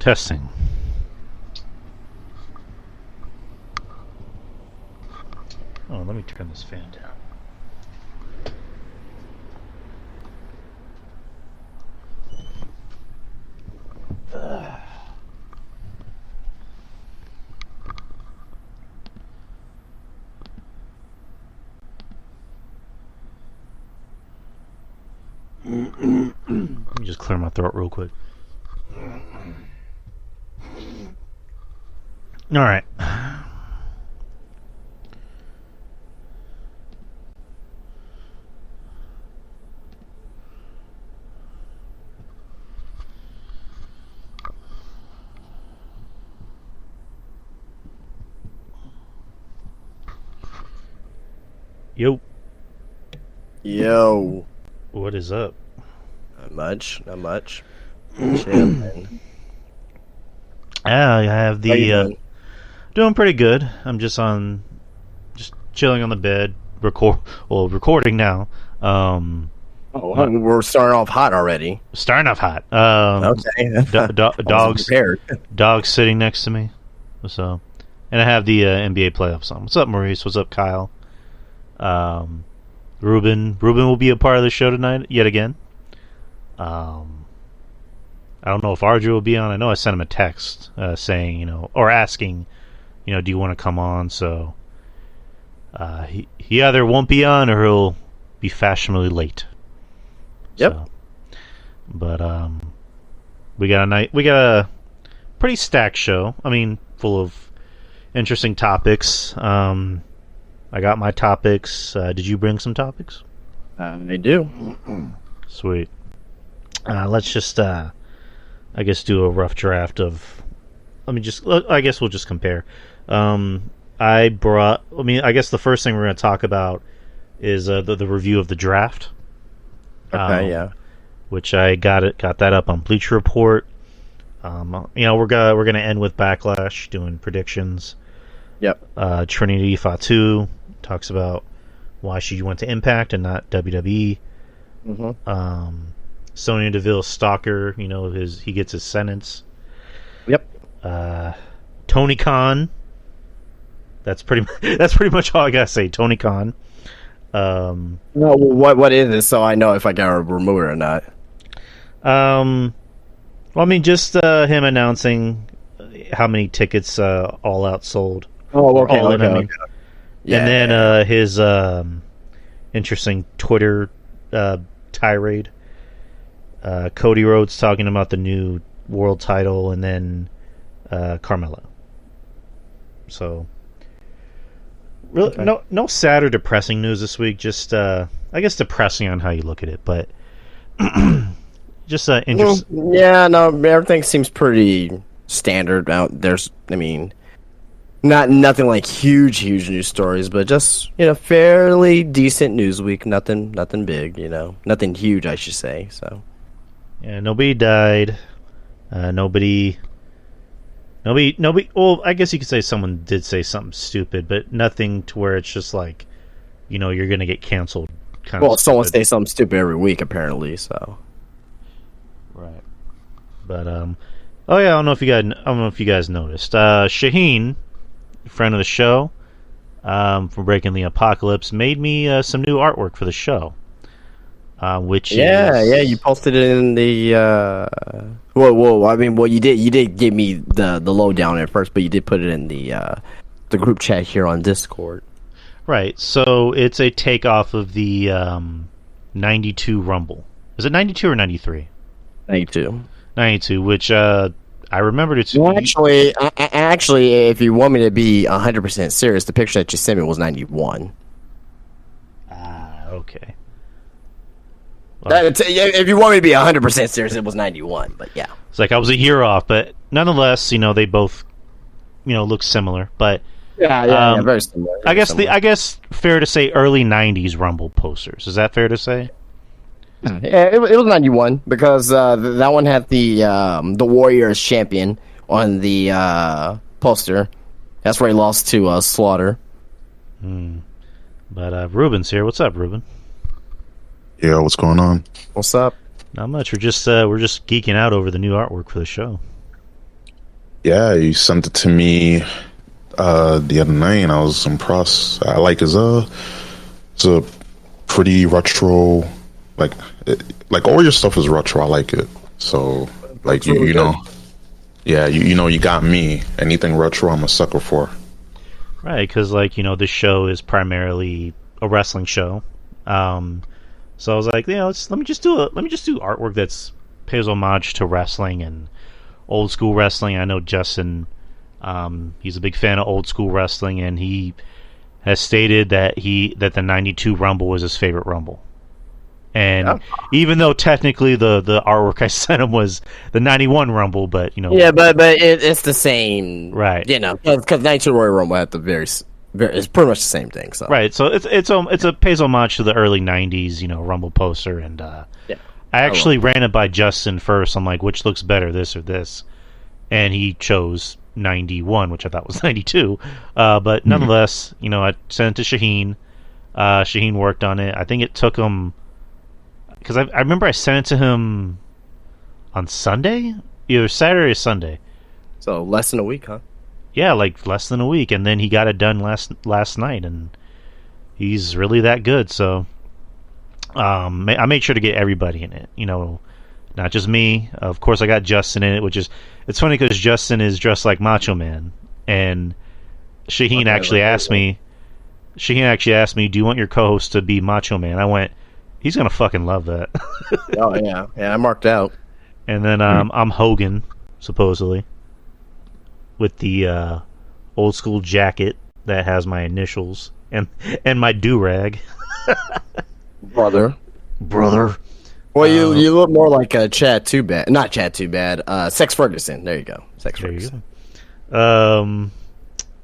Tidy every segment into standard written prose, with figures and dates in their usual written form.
Testing. Oh, let me turn this fan down. Let me just clear my throat real quick. All right. Yo. Yo. What is up? Not much. Chilling. I have the doing pretty good. I'm just chilling on the bed, recording now. We're starting off hot already. Starting off hot. Okay. Dogs sitting next to me. So, and I have the NBA playoffs on. What's up, Maurice? What's up, Kyle? Ruben will be a part of the show tonight yet again. I don't know if Arju will be on. I know I sent him a text saying, or asking, do you want to come on? So he either won't be on or he'll be fashionably late. Yep. So, but we got a pretty stacked show. I mean, full of interesting topics. I got my topics. Did you bring some topics? I do. Sweet. Let's just, I guess, do a rough draft of. I guess we'll just compare. I guess the first thing we're going to talk about is the review of the draft. Okay, yeah. Which I got that up on Bleacher Report. We're gonna end with Backlash doing predictions. Yep. Trinity Fatu talks about why she went to Impact and not WWE. Mm-hmm. Sonya Deville Stalker, he gets his sentence. Yep. Tony Khan. That's pretty much all I gotta say. Tony Khan. What is it? So I know if I can remove it or not. Just him announcing how many tickets All Out sold. Oh, okay. All in, Okay. Yeah, and then his interesting Twitter tirade. Cody Rhodes talking about the new world title, and then Carmella. So, really, okay. No sad or depressing news this week. Just, I guess, depressing on how you look at it, but just interesting. Yeah, no, everything seems pretty standard out. Nothing like huge news stories, but just fairly decent news week. Nothing big, nothing huge, I should say. So, yeah, nobody died. Nobody. Well, I guess you could say someone did say something stupid, but nothing to where it's just like, you're gonna get canceled. Someone say something stupid every week, apparently. So, right. But I don't know if you guys noticed. Shaheen, friend of the show, from Breaking the Apocalypse, made me some new artwork for the show. Which you posted it in the you did give me the lowdown at first, but you did put it in the group chat here on Discord. Right. So it's a takeoff of the 92 Rumble. Is it 92 or 93? 92, which I remembered it to be... Actually, if you want me to be 100% serious, the picture that you sent me was 91. Okay. If you want me to be 100% serious, it was 91, but yeah. It's like I was a year off, but nonetheless, they both, look similar. But yeah, very similar. I guess fair to say early 90s Rumble posters. Is that fair to say? Yeah, it was 91 because that one had the Warriors champion on the poster. That's where he lost to Slaughter. But Ruben's here. What's up, Ruben? Yeah, what's going on? What's up? Not much. We're just geeking out over the new artwork for the show. Yeah, you sent it to me the other night, and I was impressed. I like it's a pretty retro, like like all your stuff is retro. I like it. So like really you good. know, yeah, you know, you got me. Anything retro, I'm a sucker for. Right, because this show is primarily a wrestling show. So I was like, let me just do artwork that's pays homage to wrestling and old school wrestling. I know Justin, he's a big fan of old school wrestling, and he has stated that the '92 Rumble was his favorite Rumble. And even though technically the artwork I sent him was the '91 Rumble, but Yeah, but it's the same, right? Because 92 Royal Rumble had the very it's pretty much the same thing. So right, so it's a pays homage to the early '90s, Rumble poster, and I actually ran it by Justin first. I'm like, which looks better, this or this? And he chose '91, which I thought was '92. But nonetheless, I sent it to Shaheen. Shaheen worked on it. I think it took him, because I remember I sent it to him on Sunday, either Saturday or Sunday. So less than a week, huh? Yeah, like less than a week, and then he got it done last night, and he's really that good. So I made sure to get everybody in it, not just me. Of course, I got Justin in it, which is it's funny because Justin is dressed like Macho Man, and Shaheen actually asked me. Shaheen actually asked me, "Do you want your co-host to be Macho Man?" I went, "He's gonna fucking love that." Oh yeah, I marked out. And then I'm Hogan, supposedly, with the old school jacket that has my initials and my do-rag. Brother. Well, you look more like Chad Too Bad. Not Chad Too Bad. Sex Ferguson. There you go. Sex Ferguson. I'm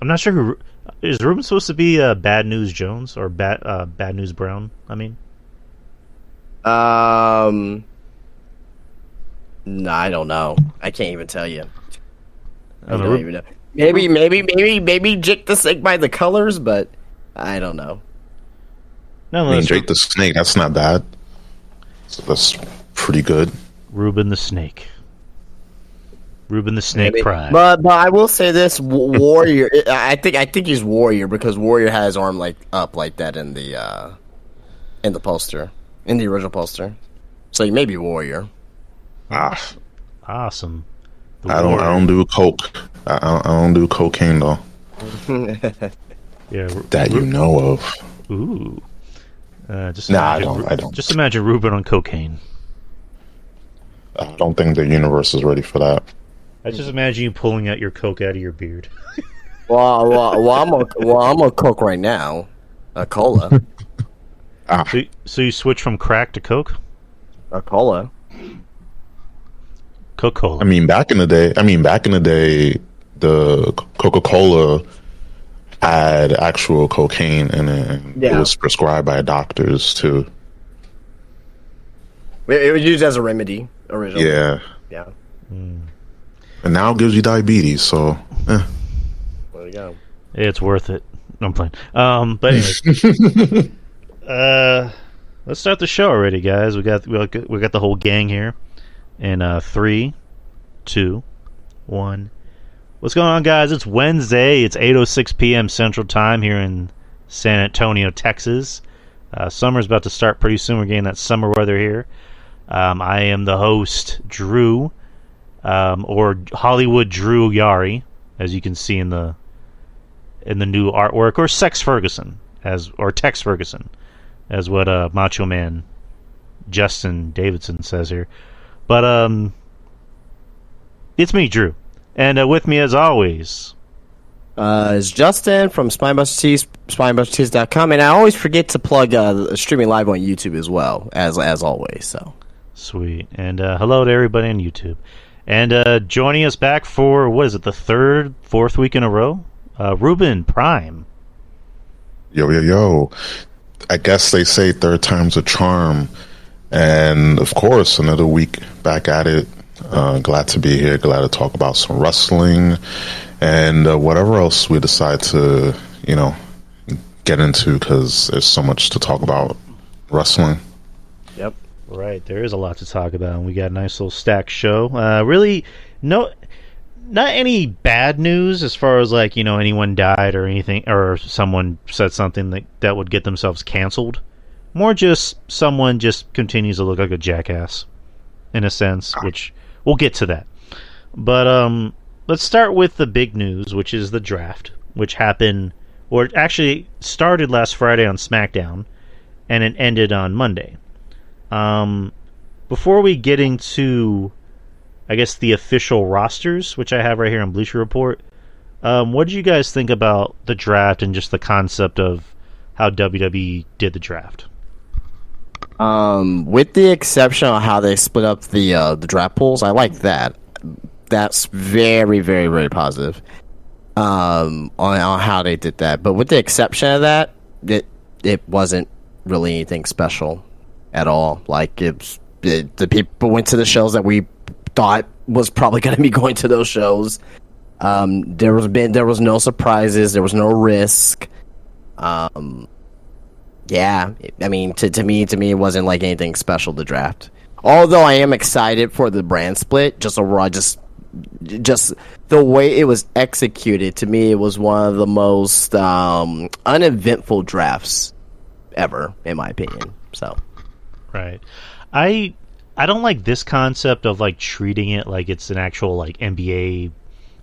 not sure who is Ruben supposed to be. Bad News Jones or Bad News Brown. I mean, no, I don't know. I can't even tell you. I don't don't even know. Maybe Jake the Snake by the colors, but I don't know. No, I mean, Jake the Snake, that's not bad. So that's pretty good. Ruben the Snake. Ruben the Snake Pride. But I will say this: Warrior. I think he's Warrior because Warrior has his arm like up like that in the poster, in the original poster. So he may be Warrior. Awesome. I don't do coke. I don't do cocaine though. Yeah, that you know of. Ooh. I don't. Just imagine Ruben on cocaine. I don't think the universe is ready for that. I just imagine you pulling out your coke out of your beard. Well, I'm a coke right now. A cola. So you switch from crack to coke? A cola. Coca-Cola. I mean, back in the day, the Coca-Cola had actual cocaine in it, and it was prescribed by doctors too. It was used as a remedy originally. Yeah. And now it gives you diabetes, so there you go. It's worth it. No, I'm playing. But anyways, let's start the show already, guys. We got the whole gang here. In 3, 2, 1. What's going on, guys? It's Wednesday. It's 8:06 p.m. Central Time here in San Antonio, Texas. Summer's about to start pretty soon. We're getting that summer weather here. I am the host, Drew, or Hollywood Drew Yari, as you can see in the new artwork, or Sex Ferguson, or Tex Ferguson, as what Macho Man Justin Davidson says here. But it's me, Drew, and with me as always is Justin from SpineBusterTees, SpineBusterTees.com, and I always forget to plug streaming live on YouTube as well as always. So sweet, and hello to everybody on YouTube, and joining us back for what is it, the fourth week in a row, Ruben Prime. Yo. I guess they say third time's a charm. And of course, another week back at it. Glad to be here. Glad to talk about some wrestling and whatever else we decide to, get into, because there's so much to talk about wrestling. Yep. Right. There is a lot to talk about, and we got a nice little stacked show. Really, not any bad news as far as like anyone died or anything, or someone said something that would get themselves canceled. More just someone just continues to look like a jackass, in a sense, which we'll get to that. But let's start with the big news, which is the draft, which happened, or it actually started last Friday on SmackDown, and it ended on Monday. Before we get into, I guess, the official rosters, which I have right here on Bleacher Report, what did you guys think about the draft and just the concept of how WWE did the draft? With the exception of how they split up the draft pools, I like that. That's very, very, very positive. On how they did that, but with the exception of that, it wasn't really anything special at all. Like the people went to the shows that we thought was probably going to be going to those shows. There was no surprises. There was no risk. Yeah, I mean, to me, it wasn't like anything special to draft. Although I am excited for the brand split, just overall, just the way it was executed. To me, it was one of the most uneventful drafts ever, in my opinion. So, right, I don't like this concept of like treating it like it's an actual like NBA,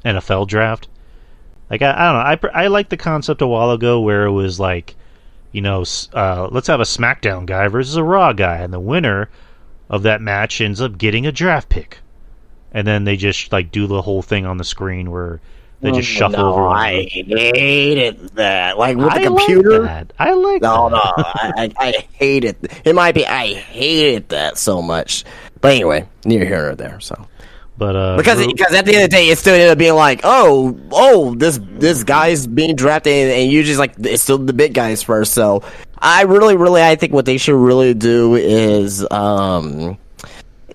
NFL draft. Like I don't know, I liked the concept a while ago where it was like, let's have a SmackDown guy versus a Raw guy, and the winner of that match ends up getting a draft pick. And then they just like do the whole thing on the screen where they just shuffle over. I hated that. Like with the computer. I like that. No, I hate it. It might be I hated that so much. But anyway, neither here nor there. So, but because at the end of the day, it still ended up being like, this guy's being drafted, and usually like it's still the big guys first. So I think what they should really do is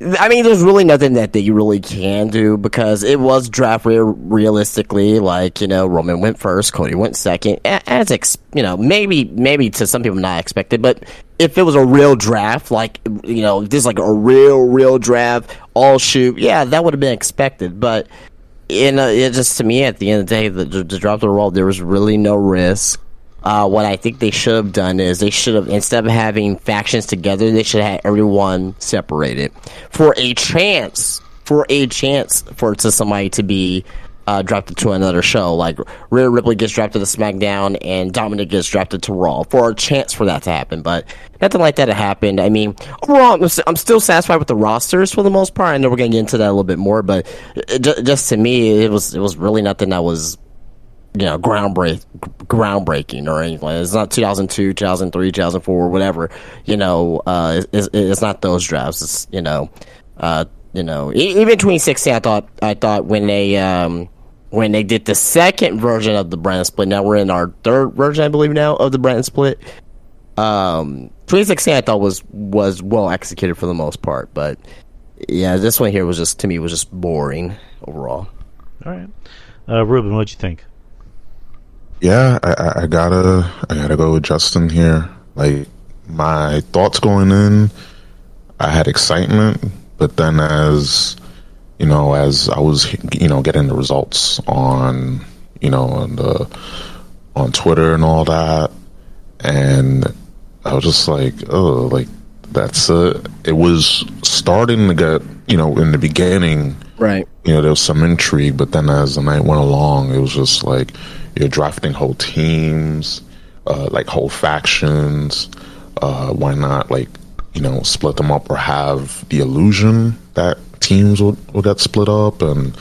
I mean, there's really nothing that you really can do because it was draft realistically. Like, Roman went first, Cody went second. As maybe to some people not expected, but if it was a real draft, like, this is like a real draft, all shoot, yeah, that would have been expected. But it just, to me, at the end of the day, the draft overall, there was really no risk. What I think they should have done is they should have, instead of having factions together, they should have had everyone separated for a chance for somebody to be drafted to another show. Like Rhea Ripley gets drafted to SmackDown and Dominic gets drafted to Raw for a chance for that to happen. But nothing like that happened. I mean, overall, I'm still satisfied with the rosters for the most part. I know we're going to get into that a little bit more, but just to me, it was really nothing that was groundbreaking or anything. It's not 2002, 2003, 2004, whatever. It's not those drafts. It's even 2016. I thought when they did the second version of the brand split. Now we're in our third version, I believe, now of the brand split. 2016 I thought was well executed for the most part, but yeah, this one here was just, to me, was just boring overall. All right, Ruben, what'd you think? Yeah, I gotta go with Justin here. Like, my thoughts going in, I had excitement, but then as I was getting the results on on Twitter and all that, and I was just like, oh, like that's it was starting to get in the beginning, right? There was some intrigue, but then as the night went along, it was just like, you're drafting whole teams, like whole factions. Why not, split them up or have the illusion that teams will get split up and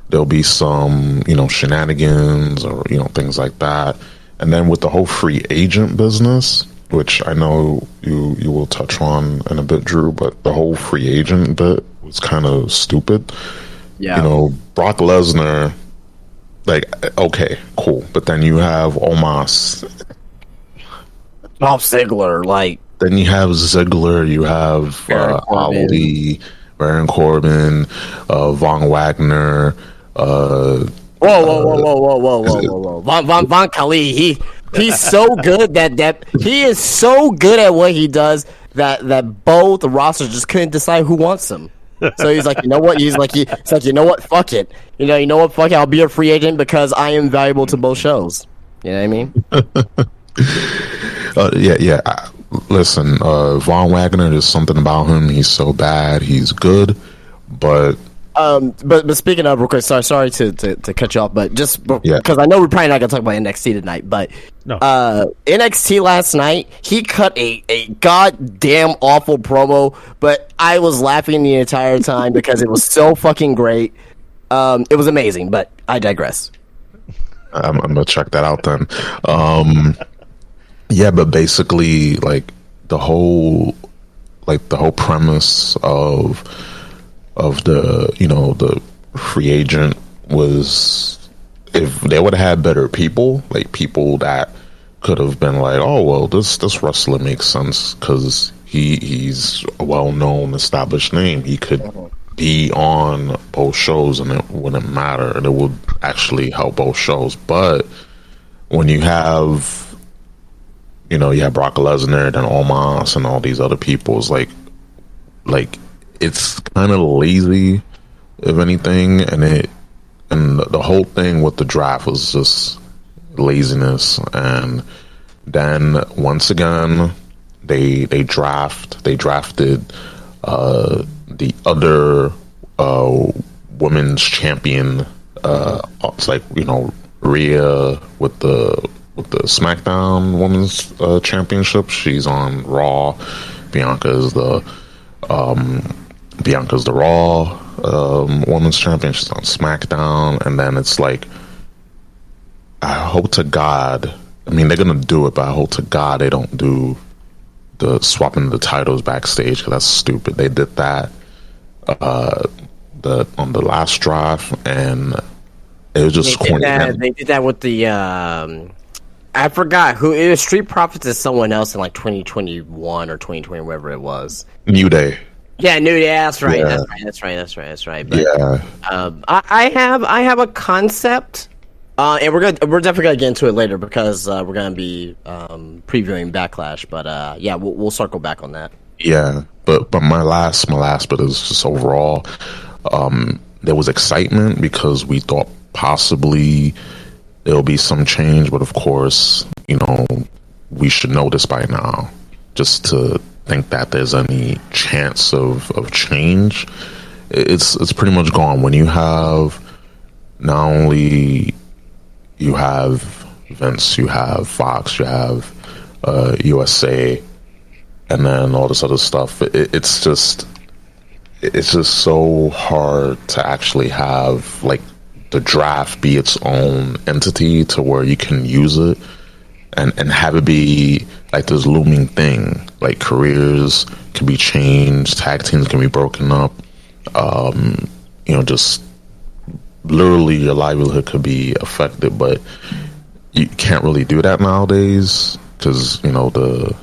there'll be some, shenanigans or, things like that. And then with the whole free agent business, which I know you will touch on in a bit, Drew, but the whole free agent bit was kind of stupid. Yeah. Brock Lesnar, like, okay, cool. But then you have Omos. Dolph Ziggler, like. Then you have Ziggler, you have Ali, Baron Corbin, Von Wagner. Whoa. Von Khali, he's so good that he is so good at what he does that both rosters just couldn't decide who wants him. So he's like, you know what? He's like, you know what? Fuck it. You know what? Fuck it. I'll be a free agent because I am valuable to both shows. You know what I mean? Yeah. Listen, Von Wagner, there's something about him. He's so bad. He's good, but but speaking of, real quick, sorry to cut you off, but just because I know we're probably not gonna talk about NXT tonight, but No. NXT last night, he cut a goddamn awful promo, but I was laughing the entire time because it was so fucking great. It was amazing, but I digress. I'm gonna check that out then. Yeah, but basically, like the whole premise of the the free agent was, if they would have had better people, like people that could have been like, oh well, this wrestler makes sense because he's a well-known established name. He could be on both shows and it wouldn't matter, and it would actually help both shows. But when you have you have Brock Lesnar, then Omos, and all these other people, it's like it's kind of lazy, if anything, and the whole thing with the draft was just laziness. And then once again, they drafted the other women's champion. It's like Rhea with the SmackDown Women's Championship. She's on Raw. Bianca's the Raw Women's Champion. She's on SmackDown. And then it's like, I hope to God, I mean, they're gonna do it, but I hope to God they don't do the swapping the titles backstage, because that's stupid. They did that on the last draft, and it was just corny. They did that with the I forgot who it was. Street Profits is someone else in like 2021 or 2020, whatever it was. New Day. Yeah, New Day. That's right. Yeah. That's right. But, Yeah. I have a concept, and we're definitely gonna get into it later because we're gonna be previewing Backlash. But yeah, we'll circle back on that. Yeah, but my last bit is just overall. There was excitement because we thought possibly there'll be some change, but of course, we should know this by now. Just to think that there's any chance of change, it's pretty much gone. When you have not only you have Vince, you have Fox, you have USA, and then all this other stuff. It's just so hard to actually have like the draft be its own entity to where you can use it and have it be like this looming thing. Like careers can be changed, tag teams can be broken up, just literally your livelihood could be affected, but you can't really do that nowadays because the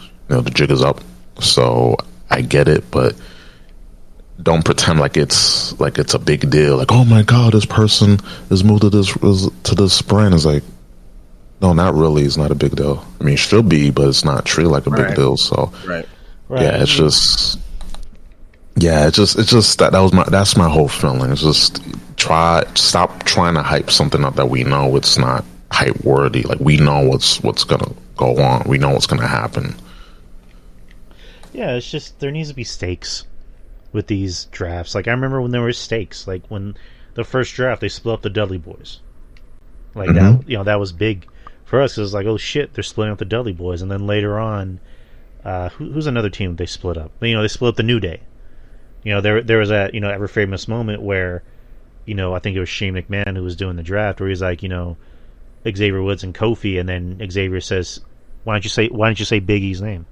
jig is up. So I get it, but don't pretend like it's a big deal. Like, oh my God, this person is moved to this brand. It's like, no, not really. It's not a big deal. I mean, it should be, but it's not treated like a big deal. So, right. Yeah, it's just that's my whole feeling. It's just stop trying to hype something up that we know it's not hype worthy. Like, we know what's gonna go on. We know what's gonna happen. Yeah, it's just there needs to be stakes with these drafts. Like, I remember when there were stakes. Like, when the first draft, they split up the Dudley Boys. Like, that, that was big for us. It was like, oh shit, they're splitting up the Dudley Boys. And then later on, who's another team they split up? They split up the New Day. There was that, ever famous moment where, I think it was Shane McMahon who was doing the draft, where he's like, Xavier Woods and Kofi, and then Xavier says, why don't you say Big E's name?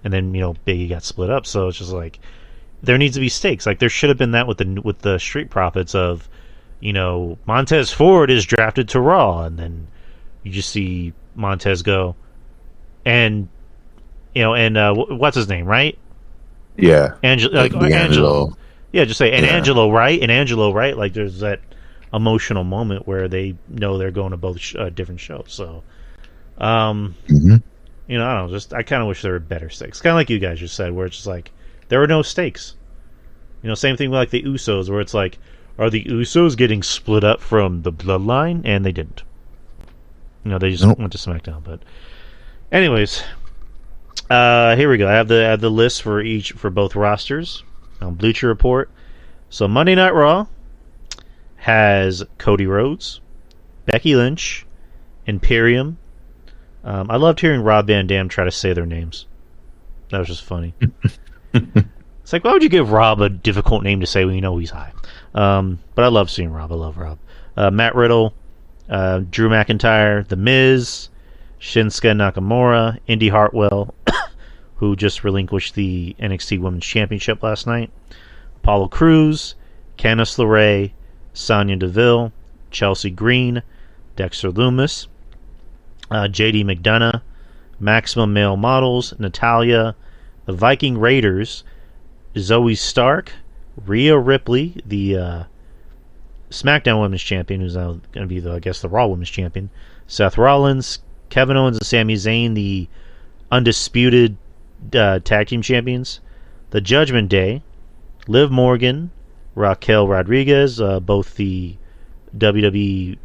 And then, Big E got split up. So it's just like, there needs to be stakes. Like, there should have been that with the Street Profits of, Montez Ford is drafted to Raw, and then you just see Montez go, and what's his name, right? Yeah, Angelo. Yeah, just say Angelo, right? And Angelo, right? Like, there's that emotional moment where they know they're going to both different shows. So, I don't know. I kind of wish there were better stakes. Kind of like you guys just said, where it's just like there were no stakes. Same thing with like the Usos, where it's like, are the Usos getting split up from the Bloodline? And they didn't. They just went to SmackDown. But anyways, here we go. I have the list for both rosters on Bleacher Report. So Monday Night Raw has Cody Rhodes, Becky Lynch, Imperium. I loved hearing Rob Van Dam try to say their names. That was just funny. It's like, why would you give Rob a difficult name to say when you know he's high? But I love seeing Rob. I love Rob. Matt Riddle, Drew McIntyre, The Miz, Shinsuke Nakamura, Indy Hartwell, who just relinquished the NXT Women's Championship last night, Apollo Crews, Candice LeRae, Sonya Deville, Chelsea Green, Dexter Lumis, JD McDonough, Maximum Male Models, Natalia, the Viking Raiders, Zoe Stark, Rhea Ripley, the SmackDown Women's Champion, who's now going to be the Raw Women's Champion, Seth Rollins, Kevin Owens and Sami Zayn, the undisputed tag team champions, the Judgment Day, Liv Morgan, Raquel Rodriguez, both the WWE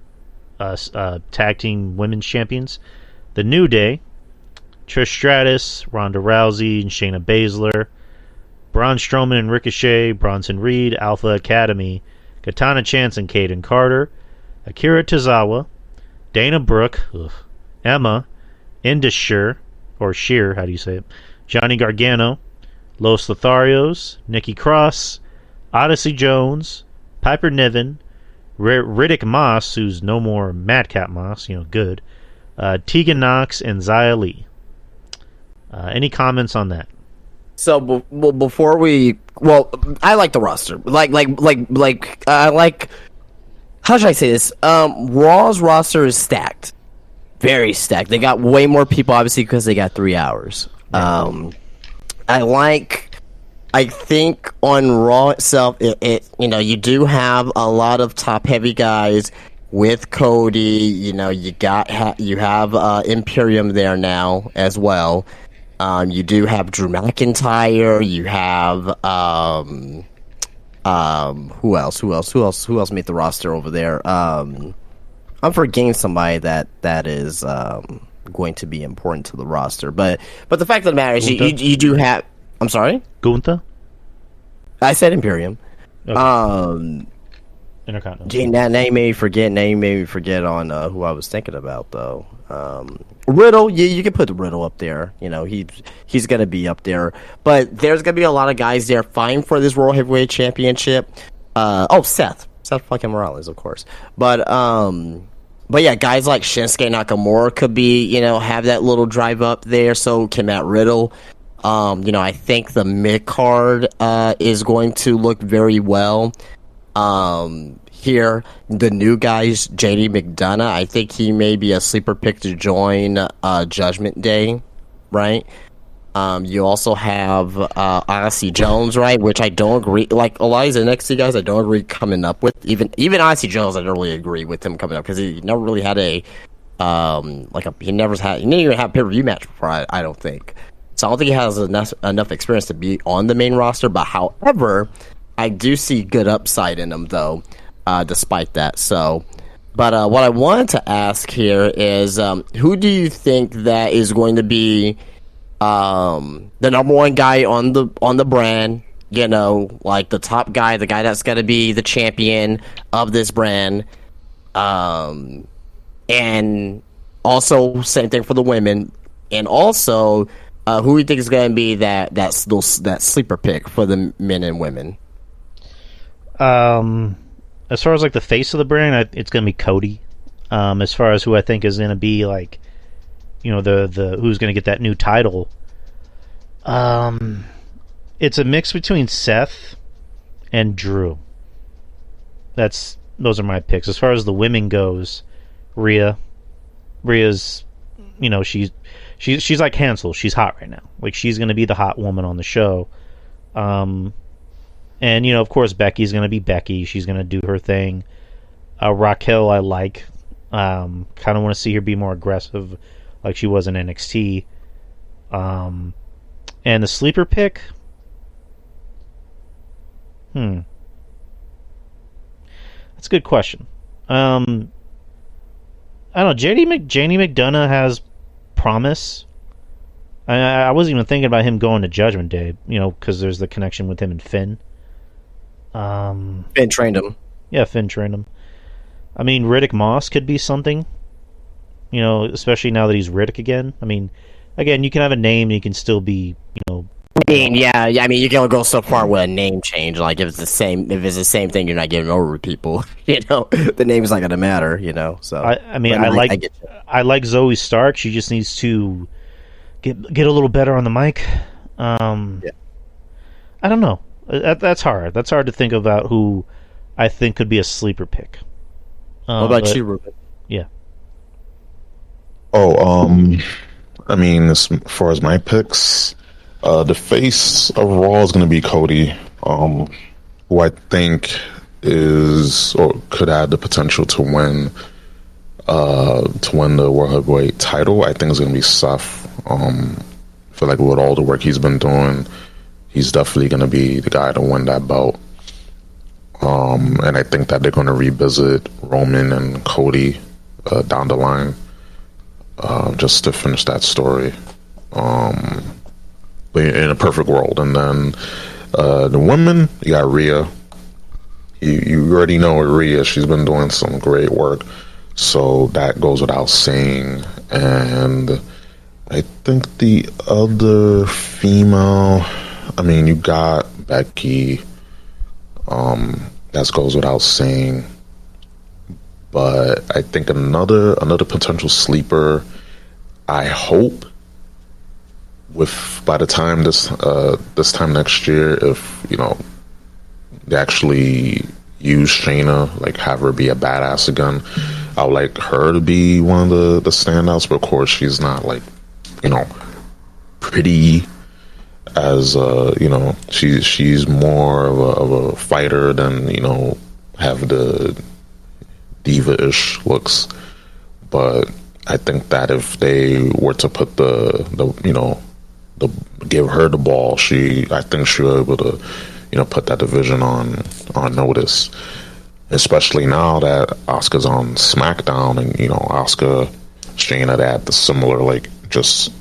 tag team women's champions, the New Day, Trish Stratus, Ronda Rousey, and Shayna Baszler, Braun Strowman and Ricochet, Bronson Reed, Alpha Academy, Katana Chance and Kaden Carter, Akira Tozawa, Dana Brooke, Emma, Indus or Sheer, how do you say it? Johnny Gargano, Los Lotharios, Nikki Cross, Odyssey Jones, Piper Niven, Riddick Moss, who's no more Madcap Moss, good, Tegan Knox, and Xia Li. Any comments on that? So before I like the roster. I like. How should I say this? Raw's roster is stacked, very stacked. They got way more people, obviously, because they got 3 hours. I think on Raw itself, you do have a lot of top heavy guys with Cody. You have Imperium there now as well. You do have Drew McIntyre. You have who else made the roster over there? I'm forgetting somebody that is going to be important to the roster. But the fact of the matter is, you do have. I'm sorry, Gunther. I said Imperium. Okay. Intercontinental. That name made me forget on who I was thinking about though. Riddle, you can put Riddle up there. He's gonna be up there. But there's gonna be a lot of guys there fighting for this World Heavyweight Championship. Seth fucking Morales, of course. But yeah, guys like Shinsuke Nakamura could be, have that little drive up there. So can Matt Riddle. I think the mid card is going to look very well. Here, the new guys, JD McDonough, I think he may be a sleeper pick to join Judgment Day, right? You also have Odyssey Jones, right? Which I don't agree. Like a lot of these NXT guys, I don't agree coming up with. Even Odyssey Jones, I don't really agree with him coming up because he never really had he didn't even have a pay-per-view match before. I don't think. So I don't think he has enough experience to be on the main roster. But however, I do see good upside in him though. Despite that, but what I wanted to ask here is, who do you think that is going to be the number one guy on the brand? Like the top guy, the guy that's going to be the champion of this brand, and also same thing for the women, and also who do you think is going to be that sleeper pick for the men and women? As far as like the face of the brand, it's going to be Cody. As far as who I think is going to be like, the who's going to get that new title, it's a mix between Seth and Drew. Those are my picks. As far as the women goes, Rhea's, she's like Hansel. She's hot right now. Like she's going to be the hot woman on the show. And, of course, Becky's going to be Becky. She's going to do her thing. Raquel, I like. Kind of want to see her be more aggressive like she was in NXT. And the sleeper pick, Hmm. That's a good question. I don't know. Janie McDonough has promise. I wasn't even thinking about him going to Judgment Day, because there's the connection with him and Finn. Ben trained him. Yeah, Finn trained him. I mean, Riddick Moss could be something, especially now that he's Riddick again. I mean, again, you can have a name and you can still be, Yeah. I mean, you can only go so far with a name change. Like if it's the same thing, you're not getting over with people. The name's not gonna matter. So I like Zoe Stark. She just needs to get a little better on the mic. Yeah. I don't know. That's hard. That's hard to think about who I think could be a sleeper pick. What about you, Ruben? Yeah. I mean, as far as my picks, the face of Raw is going to be Cody, who I think is or could have the potential to win the World Heavyweight title. I think it's going to be Seth. I feel like with all the work he's been doing, he's definitely going to be the guy to win that belt. And I think that they're going to revisit Roman and Cody down the line, just to finish that story. But in a perfect world. And then the women, you got Rhea. You already know Rhea. She's been doing some great work. So that goes without saying. And I think the other female, I mean, you got Becky. That goes without saying. But I think another potential sleeper, I hope, by the time this time next year, if they actually use Shayna, like have her be a badass again, I would like her to be one of the standouts. But of course, she's not like pretty as she's more of a fighter than have the diva-ish looks. But I think that if they were to put give her the ball, I think she'll be able to put that division on notice, especially now that Asuka's on SmackDown. And Asuka, Shayna, they had the similar, like, just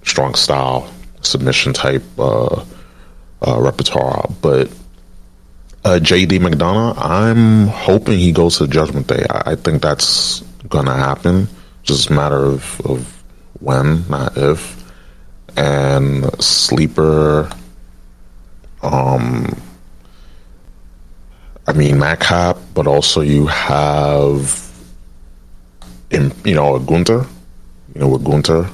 strong style submission type repertoire. But JD McDonough, I'm hoping he goes to Judgment Day. I think that's gonna happen, just a matter of when, not if. And sleeper, I mean, Madcap, but also you have Gunther. With Gunther,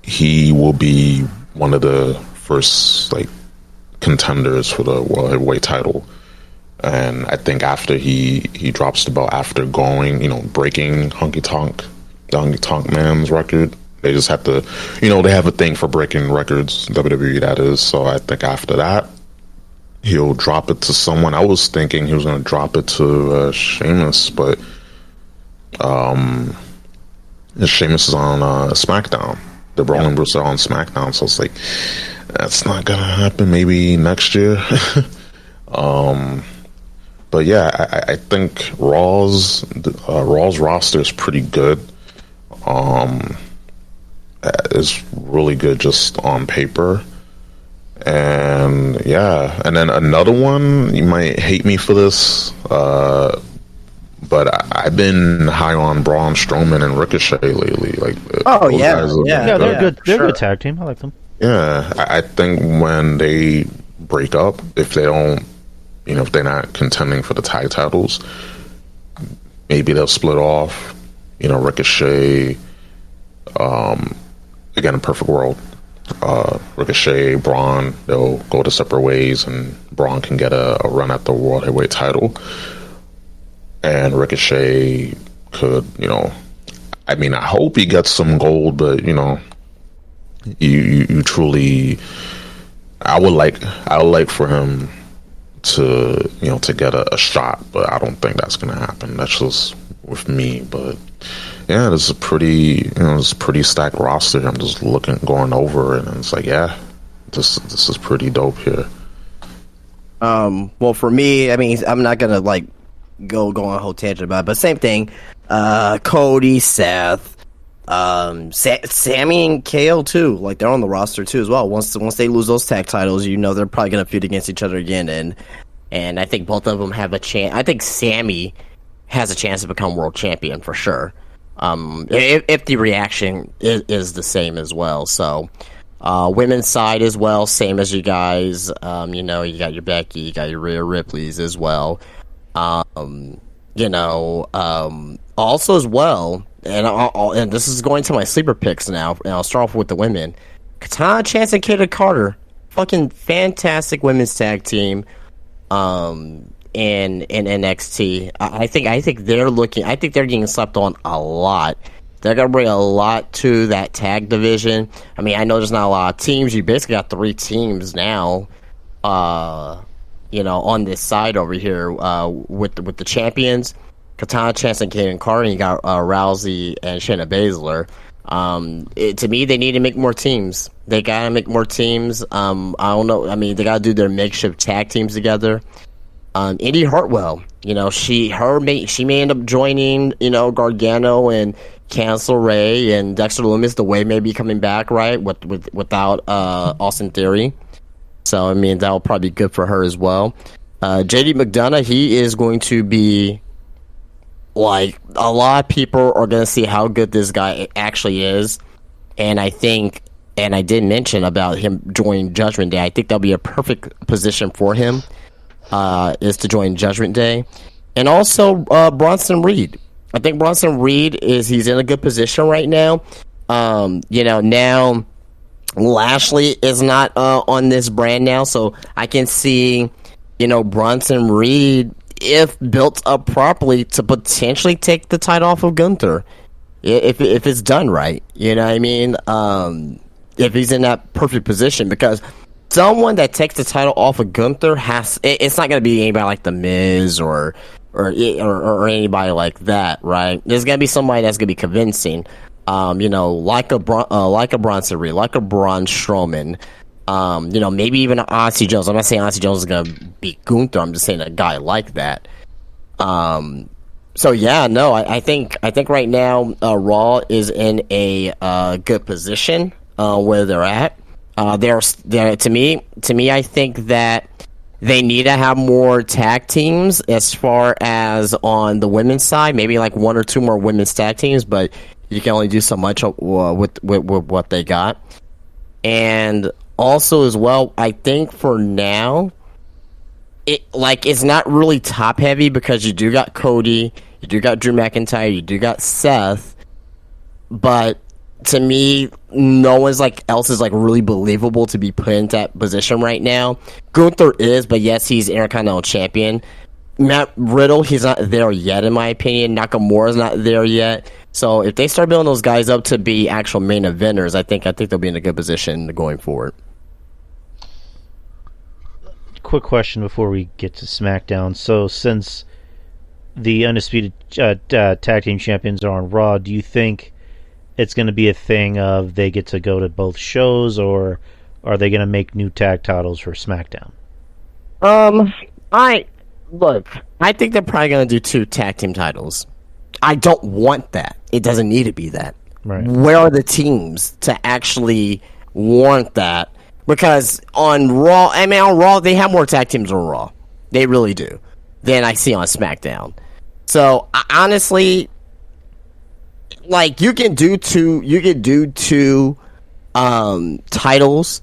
he will be one of the first contenders for the World Heavyweight title. And I think after he drops the belt, after breaking the Honky Tonk Man's record, they just have to, they have a thing for breaking records, WWE that is. So I think after that, he'll drop it to someone. I was thinking he was going to drop it to Sheamus, but Sheamus is on SmackDown. The Brawling Brutes are on SmackDown, so it's like, that's not going to happen. Maybe next year. But yeah, I think Raw's roster is pretty good. Is really good just on paper. And yeah, and then another one, you might hate me for this, but I've been high on Braun Strowman and Ricochet lately. They're good. They're a good tag team. I like them. Yeah, I think when they break up, if they don't, if they're not contending for the tag titles, maybe they'll split off. Ricochet. Again, a perfect world. Ricochet, Braun, they'll go to separate ways, and Braun can get a run at the World Heavyweight title. And Ricochet could, I mean, I hope he gets some gold, but you truly, I would like for him to to get a shot, but I don't think that's gonna happen. That's just with me. But yeah, this is a pretty stacked roster. I'm just going over it, and it's like, yeah, this is pretty dope here. Well, for me, I mean, I'm not gonna like go on a whole tangent about it, but same thing. Cody, Seth, Sammy and KO too. Like they're on the roster too as well. Once they lose those tag titles, you know they're probably gonna feud against each other again, and I think both of them have a chance. I think Sammy has a chance to become world champion for sure. If the reaction is the same as well. So, women's side as well, same as you guys. You know, you got your Becky, you got your Rhea Ripley's as well. You know, also as well, and this is going to my sleeper picks now, and I'll start off with the women. Katana Chance and Kayla Carter, fucking fantastic women's tag team. In NXT, I think they're looking. I think they're getting slept on a lot. They're gonna bring a lot to that tag division. I mean, I know there's not a lot of teams. You basically got 3 teams now. You know, on this side over here, with the champions, Katana Chance and Kayden Carter. And you got Rousey and Shayna Baszler. To me, they need to make more teams. They gotta make more teams. I don't know. I mean, they gotta do their makeshift tag teams together. Indy Hartwell, you know, she may end up joining, you know, Gargano and Cancel Ray and Dexter Lumis. The way may be coming back, right? Without Austin Theory. So I mean, that'll probably be good for her as well. JD McDonough, he is going to be like, a lot of people are going to see how good this guy actually is, and I think. And I did mention about him joining Judgment Day. I think that'll be a perfect position for him. Is to join Judgment Day. And also Bronson Reed. I think Bronson Reed he's in a good position right now. You know, now Lashley is not on this brand now, so I can see, you know, Bronson Reed, if built up properly, to potentially take the title off of Gunther. If it's done right. You know what I mean? If he's in that perfect position, because someone that takes the title off of Gunther it's not going to be anybody like The Miz or anybody like that, right? There's going to be somebody that's going to be convincing, you know, like a Bronson Reed, like a Braun Strowman, you know, maybe even an Odyssey Jones. I'm not saying Odyssey Jones is going to beat Gunther. I'm just saying a guy like that. So yeah, no, I think right now Raw is in a good position where they're at. They're to me, I think that they need to have more tag teams as far as on the women's side. Maybe like 1 or 2 more women's tag teams, but you can only do so much with what they got. And also as well, I think for now, it's not really top heavy, because you do got Cody, you do got Drew McIntyre, you do got Seth, but to me, no one's else is really believable to be put into that position right now. Gunther is, but yes, he's Intercontinental Champion. Matt Riddle, he's not there yet, in my opinion. Nakamura's not there yet. So if they start building those guys up to be actual main eventers, I think they'll be in a good position going forward. Quick question before we get to SmackDown. So since the Undisputed Tag Team Champions are on Raw, do you think it's going to be a thing of they get to go to both shows, or are they going to make new tag titles for SmackDown? I think they're probably going to do 2 tag team titles. I don't want that. It doesn't need to be that. Right. Where are the teams to actually warrant that? Because on Raw, they have more tag teams on Raw. They really do. Than I see on SmackDown. So, honestly, you can do two titles,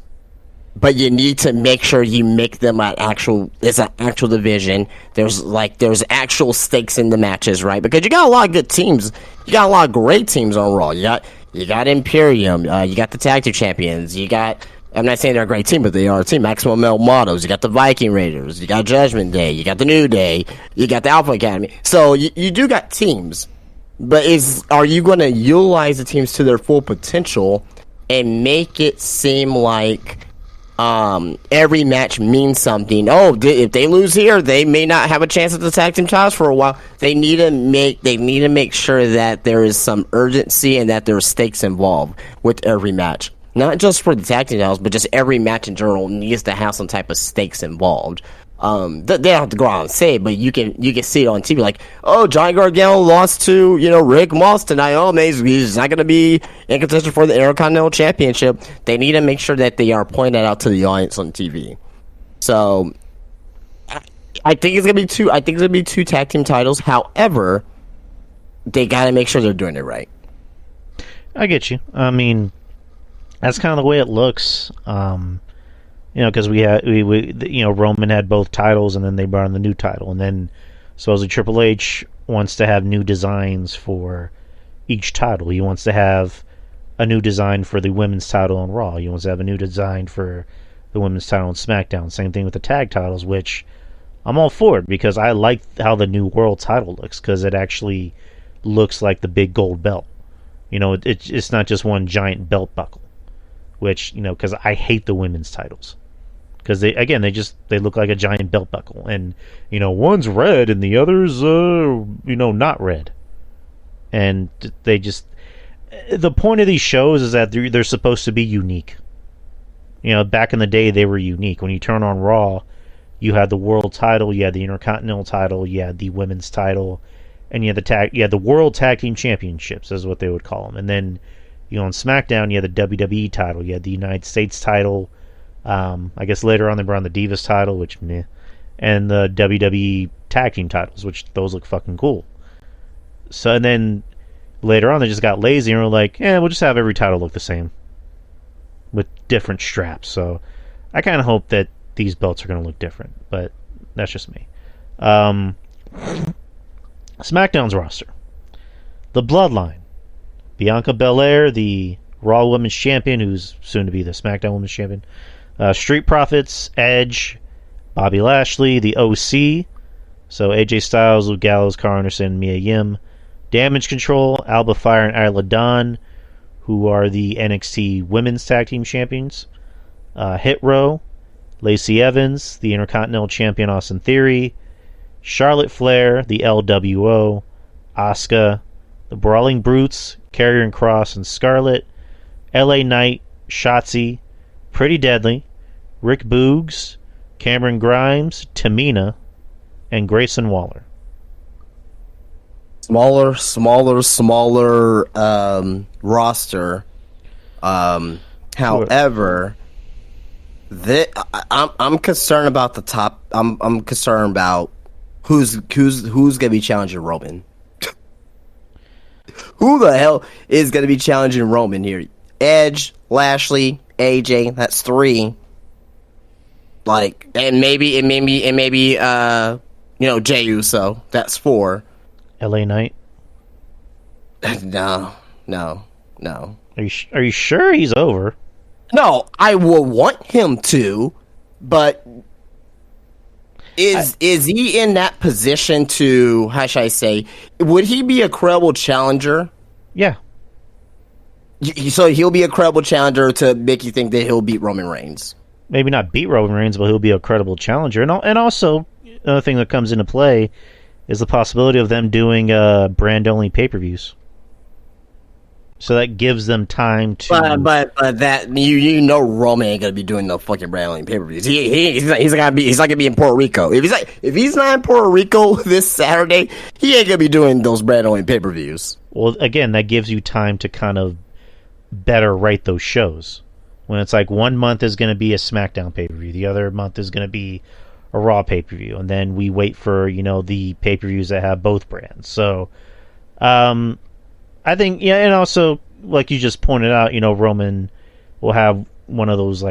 but you need to make sure you make them it's an actual division. There's actual stakes in the matches, right? Because you got a lot of good teams. You got a lot of great teams on Raw. You got Imperium, you got the Tag Team Champions, you got, I'm not saying they're a great team, but they are a team. Maximum Male Models, you got the Viking Raiders, you got Judgment Day, you got the New Day, you got the Alpha Academy. So you do got teams. But are you going to utilize the teams to their full potential and make it seem like every match means something? Oh, if they lose here, they may not have a chance at the tag team titles for a while. They need to make sure that there is some urgency and that there are stakes involved with every match. Not just for the tag team titles, but just every match in general needs to have some type of stakes involved. They don't have to go out and say it, but you can see it on TV. Like, oh, Johnny Gargano lost to Rick Moss tonight. Oh, he's not going to be in contention for the Intercontinental Championship. They need to make sure that they are pointing that out to the audience on TV. So, I think it's gonna be two. I think it's gonna be two tag team titles. However, they got to make sure they're doing it right. I get you. I mean, that's kind of the way it looks. Because we Roman had both titles, and then they brought in the new title, and then supposedly Triple H wants to have new designs for each title. He wants to have a new design for the women's title on Raw. He wants to have a new design for the women's title on SmackDown. Same thing with the tag titles, which I'm all for it because I like how the new world title looks because it actually looks like the big gold belt. It's not just one giant belt buckle, which, because I hate the women's titles. Because they look like a giant belt buckle. And, one's red and the other's, not red. And the point of these shows is that they're supposed to be unique. Back in the day, they were unique. When you turn on Raw, you had the world title, you had the Intercontinental title, you had the women's title, and you had the World Tag Team Championships, is what they would call them. And then, on SmackDown, you had the WWE title, you had the United States title. I guess later on they brought on the Divas title, which meh, and the WWE Tag Team titles, which those look fucking cool. So and then later on they just got lazy and were like, we'll just have every title look the same with different straps. So I kind of hope that these belts are going to look different, but that's just me. SmackDown's roster: the Bloodline, Bianca Belair, the Raw Women's Champion, who's soon to be the SmackDown Women's Champion. Street Profits, Edge, Bobby Lashley, the OC, so AJ Styles, Luke Gallows, Carl Anderson, Mia Yim. Damage Control, Alba Fire and Isla Dawn, who are the NXT Women's Tag Team Champions. Hit Row, Lacey Evans, the Intercontinental Champion Austin Theory, Charlotte Flair, the LWO, Asuka, the Brawling Brutes, Karrion Kross and Scarlett, LA Knight, Shotzi, Pretty Deadly, Rick Boogs, Cameron Grimes, Tamina, and Grayson Waller. Smaller roster. However, I'm concerned about the top. I'm concerned about who's gonna be challenging Roman. Who the hell is gonna be challenging Roman here? Edge, Lashley, AJ. That's three. And maybe Jey Uso. That's four. LA Knight. No. Are you sure he's over? No, I will want him to, but is he in that position to, how should I say, would he be a credible challenger? Yeah. So he'll be a credible challenger to make you think that he'll beat Roman Reigns. Maybe not beat Roman Reigns, but he'll be a credible challenger. And also, another thing that comes into play is the possibility of them doing brand-only pay-per-views. So that gives them time to. But that Roman ain't gonna be doing no fucking brand-only pay-per-views. He's not gonna be in Puerto Rico. If he's not in Puerto Rico this Saturday, he ain't gonna be doing those brand-only pay-per-views. Well, again, that gives you time to kind of better write those shows. When it's like 1 month is going to be a SmackDown pay-per-view, the other month is going to be a Raw pay-per-view, and then we wait for, the pay-per-views that have both brands. So, I think, and also, like you just pointed out, Roman will have one of those,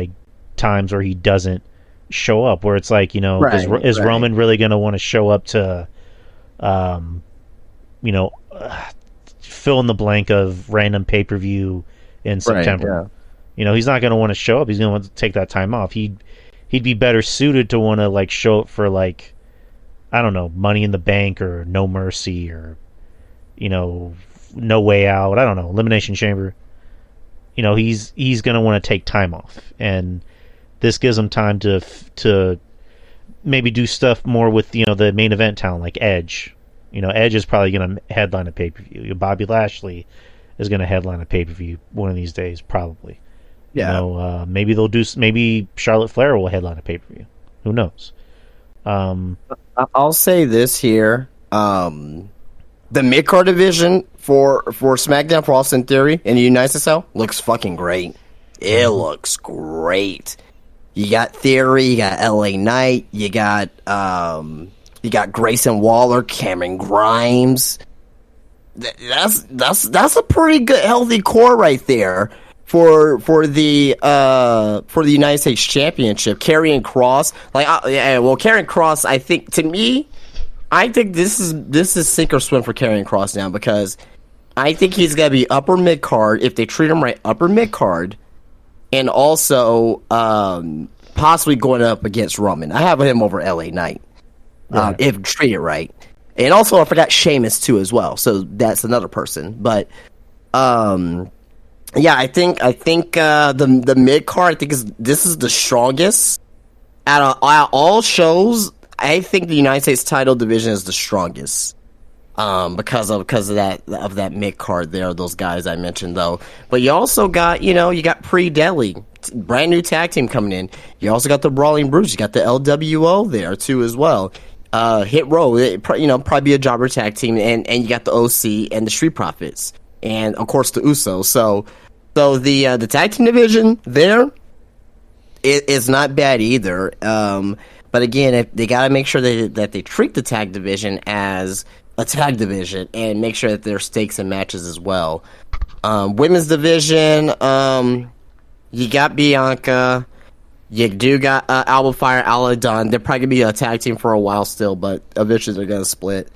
times where he doesn't show up, where it's like, is Roman really going to want to show up to, fill in the blank of random pay-per-view in September? Right, yeah. He's not going to want to show up. He's going to want to take that time off. He'd be better suited to want to show up for I don't know, Money in the Bank or No Mercy or No Way Out. I don't know, Elimination Chamber. He's going to want to take time off, and this gives him time to maybe do stuff more with the main event talent like Edge. Edge is probably going to headline a pay per view. Bobby Lashley is going to headline a pay per view one of these days, probably. Yeah. Maybe they'll do. Maybe Charlotte Flair will headline a pay per view. Who knows? I'll say this here. The mid-card division for SmackDown for Austin Theory and the United States looks fucking great. It looks great. You got Theory, you got LA Knight, you got Grayson Waller, Cameron Grimes. That's a pretty good healthy core right there for the United States Championship. Karrion Kross, Karrion Kross, I think this is sink or swim for Karrion Kross now, because I think he's gonna be upper mid card if they treat him right, upper mid card, and also possibly going up against Roman. I have him over LA Knight if treated right. And also, I forgot Sheamus too as well. So that's another person. But yeah, I think the mid card, this is the strongest out of all shows. I think the United States title division is the strongest because of that mid card there. Those guys I mentioned though. But you also got Pre-Deadly, brand new tag team coming in. You also got the Brawling Brutes. You got the LWO there too as well. Hit Row, probably be a jobber tag team, and you got the OC and the Street Profits, and of course the Usos. So the tag team division there is not bad either. But again, they got to make sure that they treat the tag division as a tag division and make sure that there's stakes and matches as well. Women's division, you got Bianca. You do got Alba Fire, Ala Dunn. They're probably going to be a tag team for a while still, but eventually they're going to split.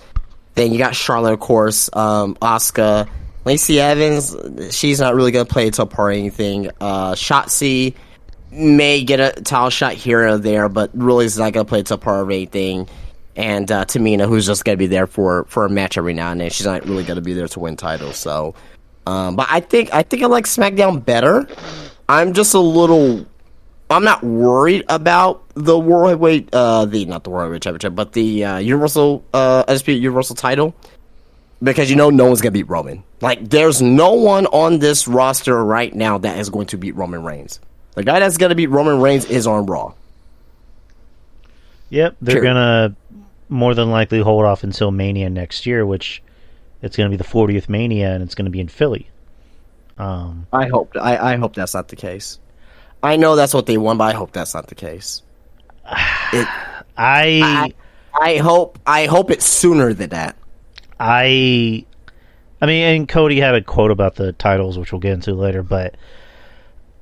Then you got Charlotte, of course, Asuka. Lacey Evans, she's not really going to play a top part or anything. Shotzi may get a title shot here or there, but really is not going to play a top part of anything. And Tamina, who's just going to be there for a match every now and then. She's not really going to be there to win titles. So, but I think I like SmackDown better. I'm just a little... I'm not worried about the World Heavyweight, not the World Heavyweight Championship, but the Universal, Undisputed Universal title, because no one's gonna beat Roman. Like, there's no one on this roster right now that is going to beat Roman Reigns. The guy that's gonna beat Roman Reigns is on Raw. Yep, they're gonna more than likely hold off until Mania next year, which it's gonna be the 40th Mania, and it's gonna be in Philly. I hope that's not the case. I know that's what they want, but I hope that's not the case. I hope it's sooner than that. I mean, and Cody had a quote about the titles, which we'll get into later, but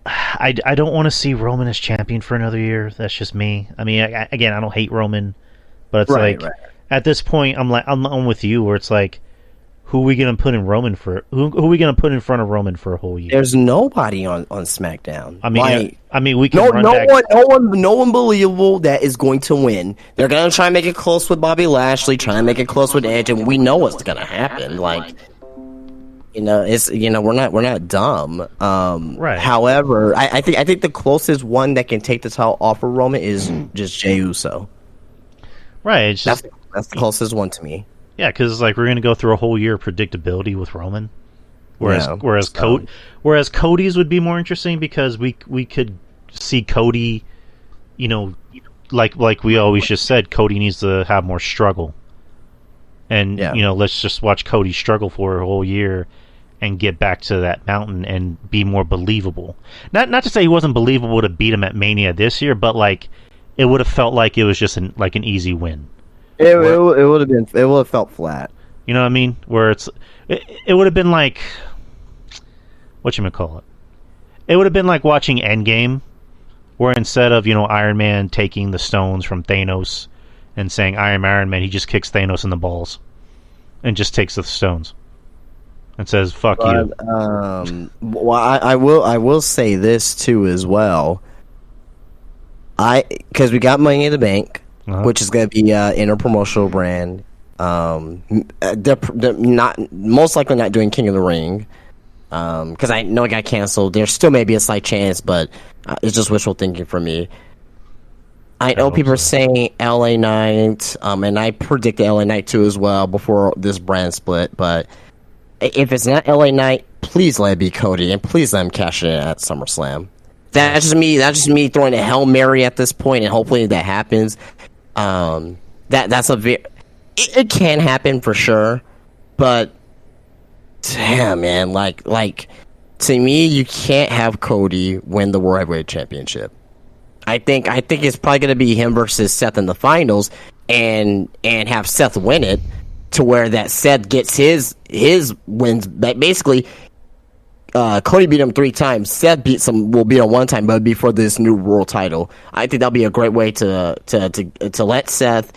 I don't want to see Roman as champion for another year. That's just me. I mean, I don't hate Roman, but it's right. At this point, I'm with you, where it's like, who are we going to put in Roman for? Who are we going to put in front of Roman for a whole year? There's nobody on SmackDown. I mean, we can run back. No one believable that is going to win. They're going to try and make it close with Bobby Lashley, try and make it close with Edge, and we know what's going to happen. Like, we're not dumb. Right. However, I think the closest one that can take the title off of Roman is just Jey Uso. Right. It's just, that's the closest one to me. Yeah, because we're going to go through a whole year of predictability with Roman, whereas Cody's would be more interesting, because we could see Cody, like we always just said, Cody needs to have more struggle, and let's just watch Cody struggle for a whole year and get back to that mountain and be more believable. Not to say he wasn't believable to beat him at Mania this year, but it would have felt like it was just an easy win. It would have felt flat. You know what I mean? Where it would have been like, whatchamacallit? It would have been like watching Endgame, where instead of Iron Man taking the stones from Thanos and saying Iron Man, he just kicks Thanos in the balls and just takes the stones and says "fuck you." Well, I will say this too as well. Because we got Money in the Bank. Which is going to be an interpromotional brand. They're not most likely not doing King of the Ring, because I know it got canceled. There still may be a slight chance, but it's just wishful thinking for me. I know people are saying LA Knight, and I predicted LA Knight too as well before this brand split. But if it's not LA Knight, please let it be Cody, and please let him cash it in at SummerSlam. That's just me throwing a Hail Mary at this point, and hopefully that happens. That's a it can happen for sure, but damn, man, like to me, you can't have Cody win the World Heavyweight Championship. I think it's probably going to be him versus Seth in the finals, and have Seth win it to where that Seth gets his wins. Basically, Cody beat him 3 times. Seth will beat him 1 time, but it'd be for this new world title. I think that'll be a great way to let Seth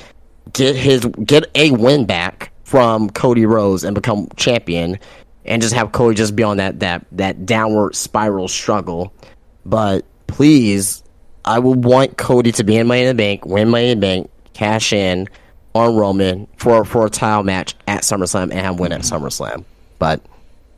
get a win back from Cody Rhodes and become champion, and just have Cody just be on that downward spiral struggle. But please, I would want Cody to be in Money in the Bank, win Money in the Bank, cash in on Roman for a title match at SummerSlam, and have win at SummerSlam. But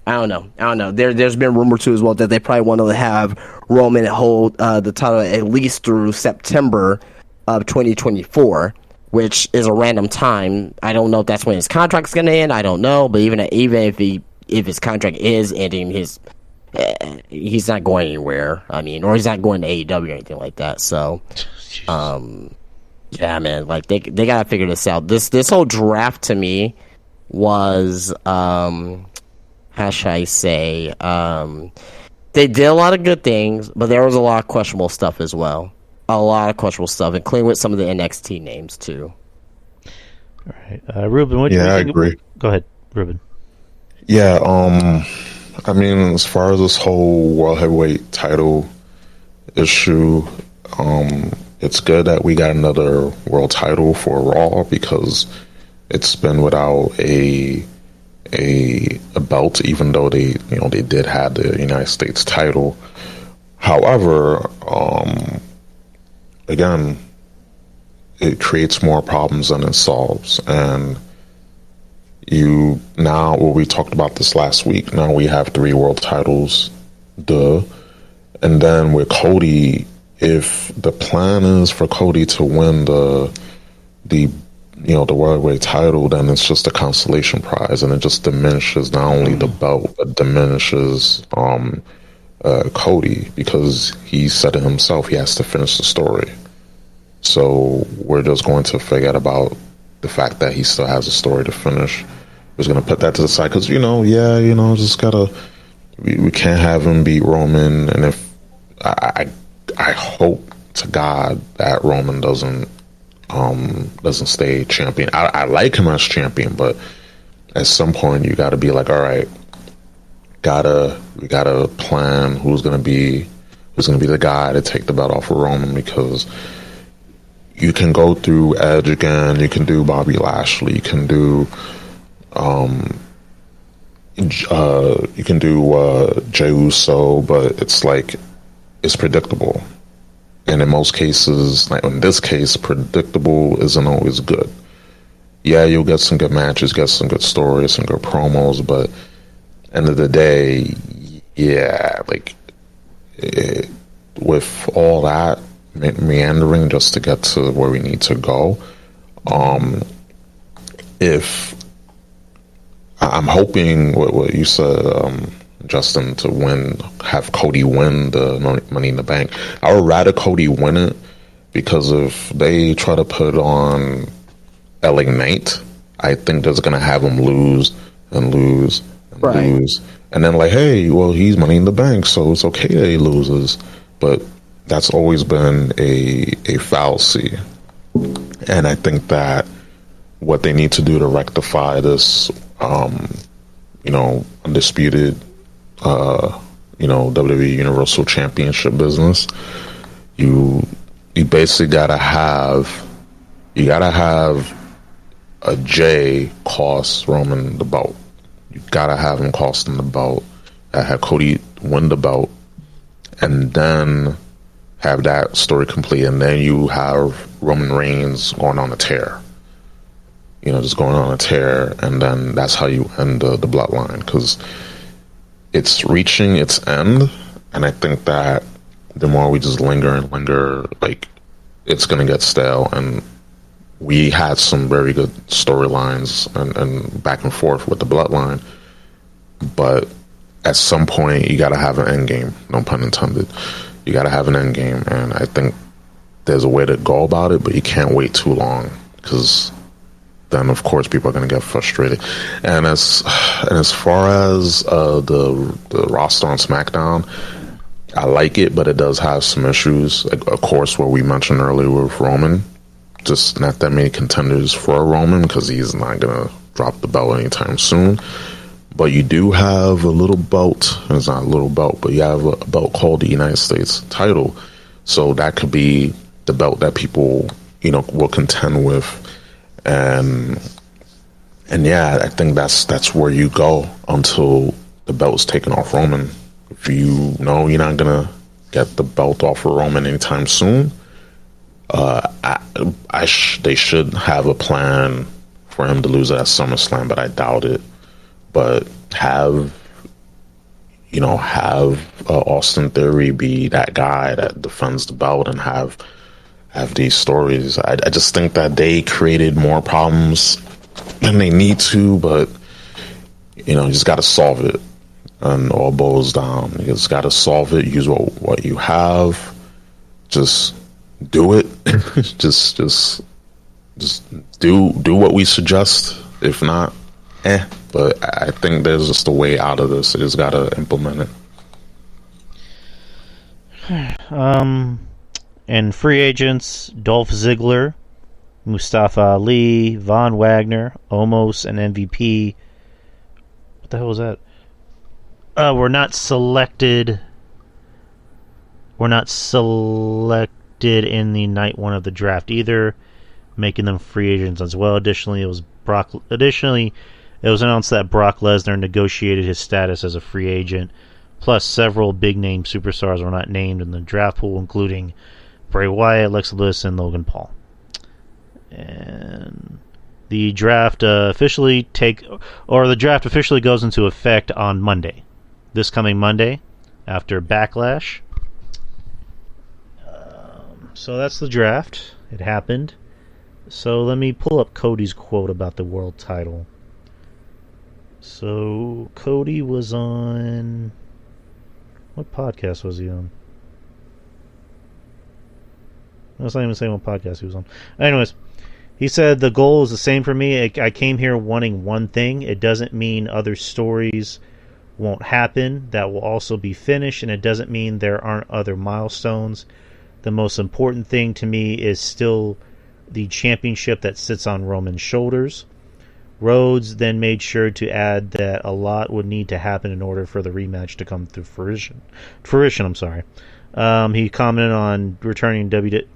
I don't know. There's been rumor too as well that they probably want to have Roman hold the title at least through September of 2024, which is a random time. I don't know if that's when his contract's going to end. I don't know, but even if his contract is ending, he's not going anywhere. I mean, or he's not going to AEW or anything like that. So, yeah, man, like they gotta figure this out. This whole draft to me was how should I say? They did a lot of good things, but there was a lot of questionable stuff as well. A lot of questionable stuff, including with some of the NXT names too. All right, Ruben, what do you think? I agree. Go ahead, Ruben. Yeah, I mean, as far as this whole World Heavyweight title issue, it's good that we got another world title for Raw, because it's been without a belt, even though they did have the United States title. However, again, it creates more problems than it solves. And we talked about this last week, now we have 3 world titles, and then with Cody, if the plan is for Cody to win the World Heavyweight title, then it's just a consolation prize, and it just diminishes not only the belt, but diminishes Cody, because he said it himself, he has to finish the story. So we're just going to forget about the fact that he still has a story to finish. We're just going to put that to the side, because just gotta, we can't have him beat Roman. And if I hope to God that Roman doesn't stay champion. I like him as champion, but at some point you got to be like, all right, we gotta plan who's gonna be the guy to take the belt off of Roman, because you can go through Edge again, you can do Bobby Lashley, you can do Jey Uso, but it's predictable. And in most cases, like in this case, predictable isn't always good. Yeah, you'll get some good matches, get some good stories, some good promos, but end of the day, yeah, with all that meandering just to get to where we need to go, if I'm hoping what you said, Justin, to have Cody win the Money in the Bank. I would rather Cody win it, because if they try to put on LA Knight, I think that's going to have him lose and lose and lose. And then hey, well, he's Money in the Bank, so it's okay that he loses. But that's always been a fallacy. And I think that what they need to do to rectify this, undisputed WWE Universal Championship business, you basically gotta have a Jay cost Roman the belt. You gotta have him cost him the belt, have Cody win the belt, and then have that story complete, and then you have Roman Reigns going on a tear. Just going on a tear, and then that's how you end the bloodline, because it's reaching its end, and I think that the more we just linger and linger, it's going to get stale. And we had some very good storylines and back and forth with the bloodline, but at some point you got to have an end game, no pun intended. You got to have an end game, and I think there's a way to go about it, but you can't wait too long, because then of course people are going to get frustrated. And as far as the roster on SmackDown, I like it, but it does have some issues. Like, of course, what we mentioned earlier with Roman, just not that many contenders for Roman, because he's not going to drop the belt anytime soon. But you do have a little belt. It's not a little belt, but you have a belt called the United States title. So that could be the belt that people, will contend with. And yeah, I think that's where you go until the belt is taken off Roman. If you know you're not gonna get the belt off of Roman anytime soon, they should have a plan for him to lose it at SummerSlam, but I doubt it. But have Austin Theory be that guy that defends the belt and have these stories. I just think that they created more problems than they need to, but you just got to solve it, and all boils down. You just got to solve it. Use what you have. Just do it. just do what we suggest. If not, But I think there's just a way out of this. You just got to implement it. And free agents: Dolph Ziggler, Mustafa Ali, Von Wagner, Omos, and MVP. What the hell was that? Were not selected. Were not selected in the night one of the draft either, making them free agents as well. Additionally, it was announced that Brock Lesnar negotiated his status as a free agent. Plus, several big-name superstars were not named in the draft pool, including Bray Wyatt, Alexa Bliss, and Logan Paul. And the draft officially goes into effect on Monday, this coming Monday, after Backlash. So that's the draft. It happened. So let me pull up Cody's quote about the world title. So Cody was on... What podcast was he on? That's not even saying what podcast he was on. Anyways, he said, the goal is the same for me. I came here wanting one thing. It doesn't mean other stories won't happen that will also be finished, and it doesn't mean there aren't other milestones. The most important thing to me is still the championship that sits on Roman's shoulders. Rhodes then made sure to add that a lot would need to happen in order for the rematch to come to fruition. He commented on returning WWE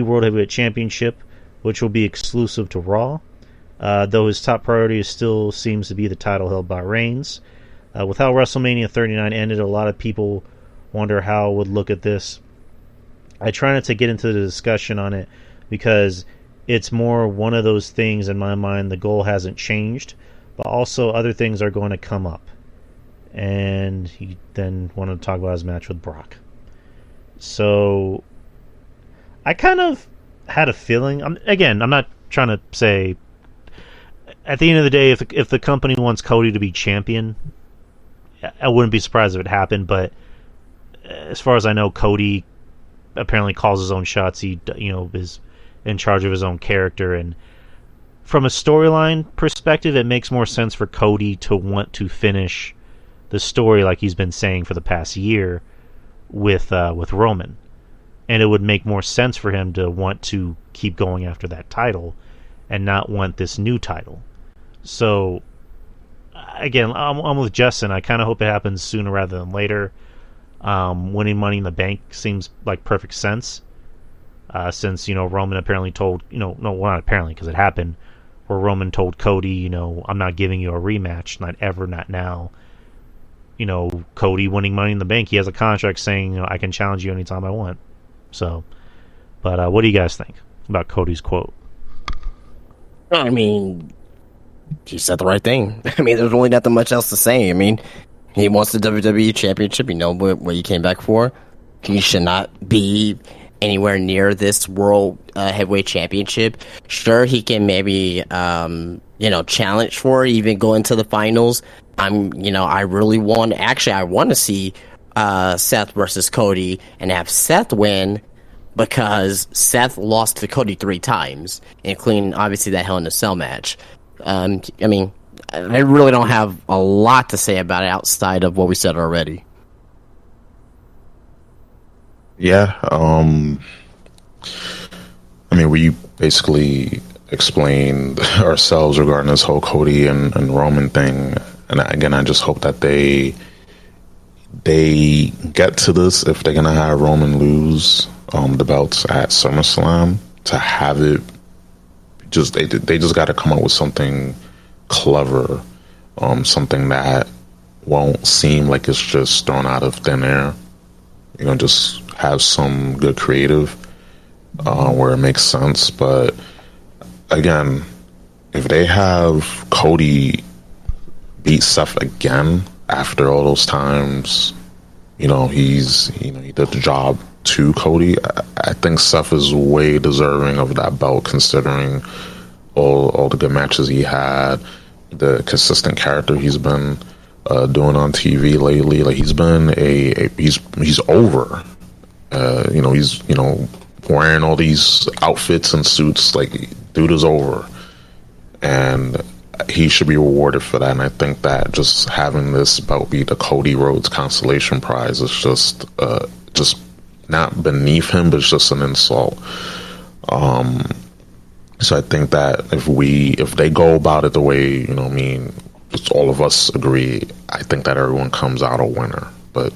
World Heavyweight Championship, which will be exclusive to Raw. Though his top priority still seems to be the title held by Reigns. With how WrestleMania 39 ended, a lot of people wonder how I would look at this. I try not to get into the discussion on it because it's more one of those things in my mind. The goal hasn't changed, but also other things are going to come up. And he then wanted to talk about his match with Brock. So I kind of had a feeling. I'm not trying to say. At the end of the day, if the company wants Cody to be champion, I wouldn't be surprised if it happened. But as far as I know, Cody apparently calls his own shots. He is in charge of his own character, and from a storyline perspective, it makes more sense for Cody to want to finish the story like he's been saying for the past year with Roman, and it would make more sense for him to want to keep going after that title and not want this new title. So again, I'm with Justin. I kind of hope it happens sooner rather than later. Winning Money in the Bank seems like perfect sense, since Roman apparently told not apparently because it happened, where Roman told Cody, I'm not giving you a rematch, not ever, not now. Cody winning Money in the Bank, he has a contract saying, I can challenge you anytime I want. So, but what do you guys think about Cody's quote? I mean, he said the right thing. I mean, there's really nothing much else to say. I mean, he wants the WWE Championship. You know what he came back for. He should not be anywhere near this World Heavyweight Championship. Sure, he can maybe, challenge for it, even go into the finals. I want to see Seth versus Cody and have Seth win because Seth lost to Cody 3 times, including obviously that Hell in a Cell match. I mean, I really don't have a lot to say about it outside of what we said already. Yeah, I mean, we basically explained ourselves regarding this whole Cody and Roman thing, and again, I just hope that they get to this if they're gonna have Roman lose the belts at SummerSlam, to have it just they just got to come up with something clever, something that won't seem like it's just thrown out of thin air. You know, just have some good creative where it makes sense. But again, if they have Cody beat Seth again after all those times, he did the job to Cody. I think Seth is way deserving of that belt, considering all the good matches he had, the consistent character he's been doing on TV lately. Like, he's been he's over. He's wearing all these outfits and suits. Like, dude is over, and he should be rewarded for that. And I think that just having this belt be the Cody Rhodes consolation prize is just not beneath him, but it's just an insult. So I think that if they go about it the way, just all of us agree, I think that everyone comes out a winner. But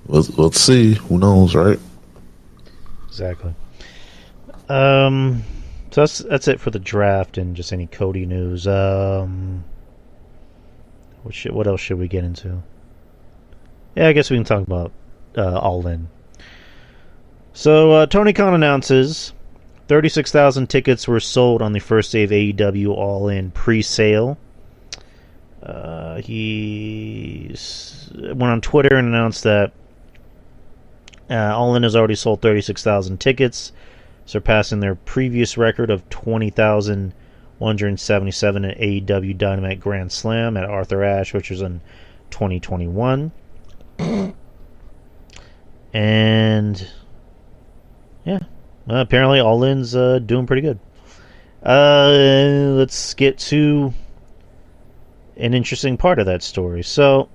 let's see. Who knows, right? Exactly. So that's it for the draft and just any Cody news. What else should we get into? Yeah, I guess we can talk about All In. So Tony Khan announces 36,000 tickets were sold on the first day of AEW All In pre-sale. He went on Twitter and announced that All In has already sold 36,000 tickets, surpassing their previous record of 20,177 at AEW Dynamite Grand Slam at Arthur Ashe, which was in 2021. And yeah, apparently All In's doing pretty good. Let's get to an interesting part of that story. So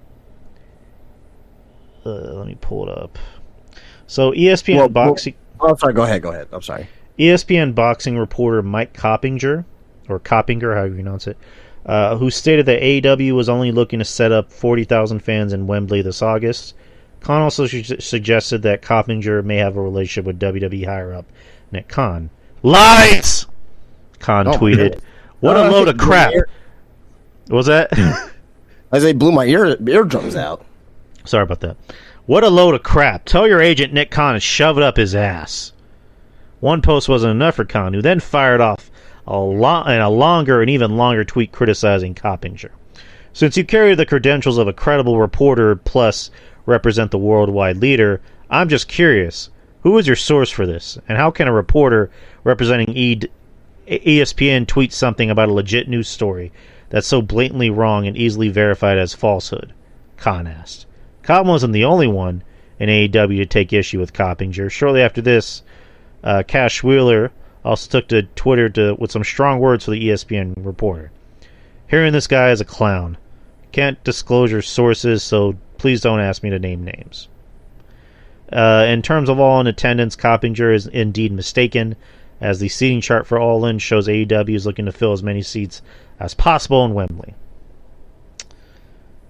let me pull it up. So ESPN boxing. I'm sorry. Go ahead. I'm sorry. ESPN boxing reporter Mike Coppinger, however you pronounce it, who stated that AEW was only looking to set up 40,000 fans in Wembley this August. Khan also suggested that Coppinger may have a relationship with WWE higher-up Nick Khan. Lies! Khan tweeted. What a load of crap. What was that? As they blew my eardrums out. Sorry about that. What a load of crap. Tell your agent Nick Khan to shove it up his ass. One post wasn't enough for Khan, who then fired off a longer and even longer tweet criticizing Coppinger. Since you carry the credentials of a credible reporter plus represent the worldwide leader, I'm just curious, who is your source for this? And how can a reporter representing ESPN tweet something about a legit news story that's so blatantly wrong and easily verified as falsehood? Khan asked. Khan wasn't the only one in AEW to take issue with Coppinger. Shortly after this, Cash Wheeler also took to Twitter with some strong words for the ESPN reporter. Hearing this guy is a clown. Can't disclose your sources, so please don't ask me to name names. In terms of All In attendance, Coppinger is indeed mistaken, as the seating chart for All In shows AEW is looking to fill as many seats as possible in Wembley.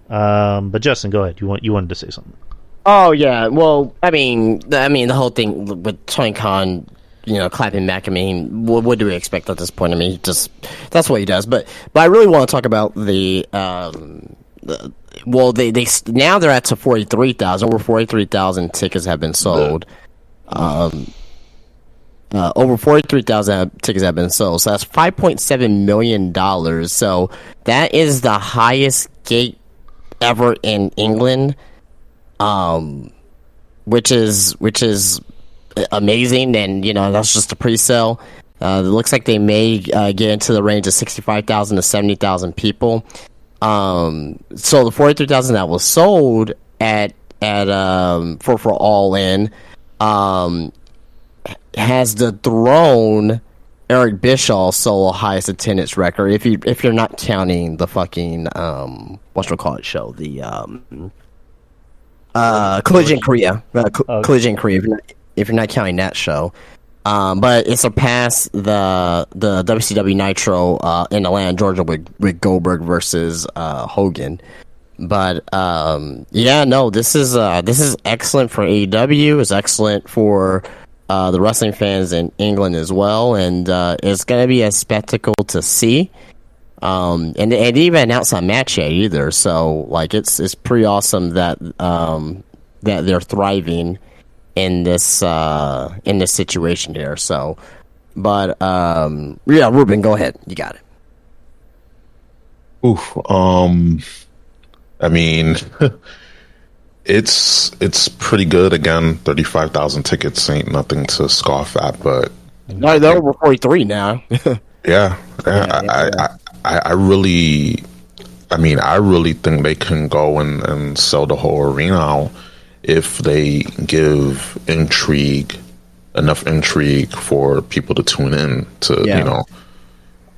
But Justin, go ahead. You wanted to say something. Oh yeah, well, I mean, the whole thing with Tony Khan, clapping back. I mean, what do we expect at this point? I mean, that's what he does. But I really want to talk about they now they're at 43,000. Over 43,000 tickets have been sold. Over 43,000 tickets have been sold. So that's $5.7 million. So that is the highest gate ever in England. Which is amazing, and that's just a pre-sale. It looks like they may get into the range of 65,000 to 70,000 people. So the 43,000 that was sold at at for All In, has dethroned Eric Bischoff's solo highest attendance record. If you're not counting the fucking whatchamacallit show, the Collision Korea, Collision Korea. If you're not counting that show, but it surpassed the WCW Nitro in Atlanta, Georgia, with Goldberg versus Hogan. But this is excellent for AEW. It's excellent for the wrestling fans in England as well, and it's going to be a spectacle to see. And they didn't even announce a match yet either, so like it's pretty awesome that that they're thriving in this situation here. So, but Ruben, go ahead, you got it. Oof. I mean, it's pretty good. Again, 35,000 tickets ain't nothing to scoff at, but no, they're over 43 now. yeah. I really think they can go and sell the whole arena out if they give enough intrigue for people to tune in to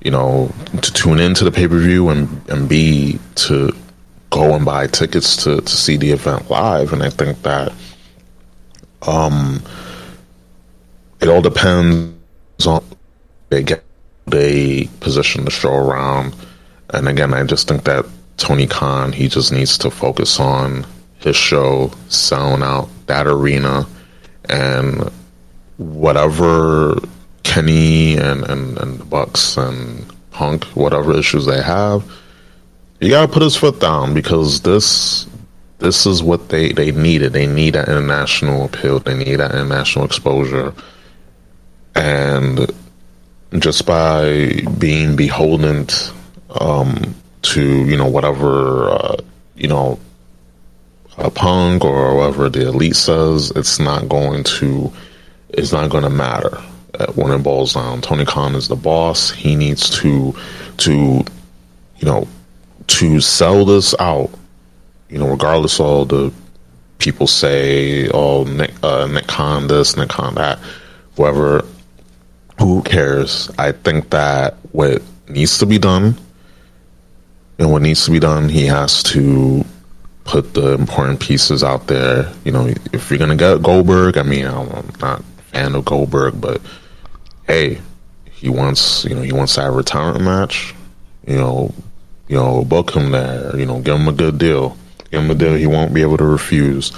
to tune into the pay-per-view and B, to go and buy tickets to see the event live. And I think that it all depends on they position the show around. And again, I just think that Tony Khan, he just needs to focus on his show, selling out that arena, and whatever Kenny and the Bucks and Punk, whatever issues they have, you gotta put his foot down, because this is what they needed. They need an international appeal. They need that international exposure. And just by being beholden to whatever a Punk or whatever the elite says, it's not going to matter when it boils down. Tony Khan is the boss. He needs to sell this out, regardless of all the people say, oh, Nick Khan this, Nick Khan that, whoever, who cares? I think that what needs to be done, he has to put the important pieces out there. If you're going to get Goldberg, I mean, I'm not a fan of Goldberg, but hey, he wants that retirement match, book him there, give him a good deal. Give him a deal he won't be able to refuse.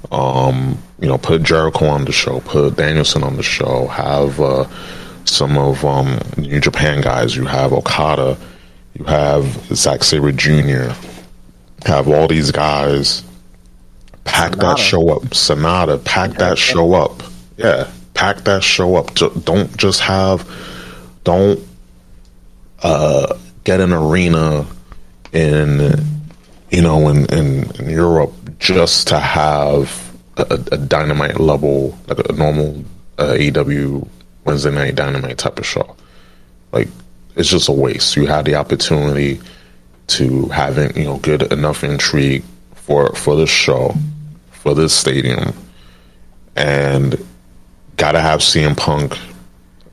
Put Jericho on the show, put Danielson on the show, have some of New Japan guys. You have Okada, you have Zack Sabre Jr., have all these guys, pack that show up. Sonata, pack that show up. Yeah, pack that show up. Don't get an arena in Europe just to have a Dynamite level, like a normal AEW Wednesday Night Dynamite type of show. Like, it's just a waste. You had the opportunity to having good enough intrigue for this show, for this stadium, and gotta have CM Punk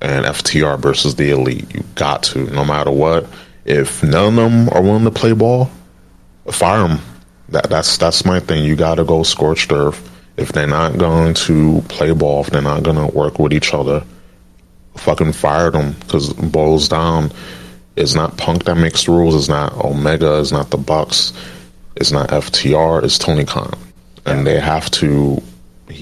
and FTR versus the Elite. You got to, no matter what. If none of them are willing to play ball, fire them. That's my thing. You gotta go scorched earth. If they're not going to play ball, if they're not gonna work with each other, fucking fire them. Because it boils down, it's not Punk that makes the rules. It's not Omega. It's not the Bucks. It's not FTR. It's Tony Khan, and he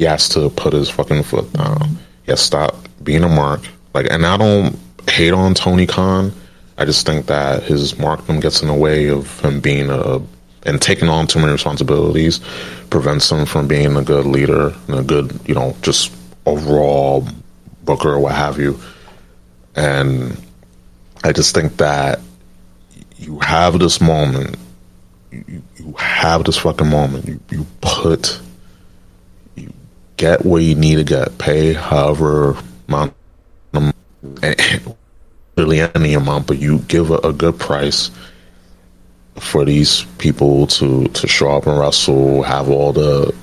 has to put his fucking foot down. He has to stop being a mark. And I don't hate on Tony Khan. I just think that his markdom gets in the way of him being and taking on too many responsibilities, prevents him from being a good leader and a good, just overall booker or what have you. And I just think that you have this moment, you have this fucking moment, you get what you need to get, pay however amount, really any amount, but you give a good price, for these people to show up and wrestle, have all the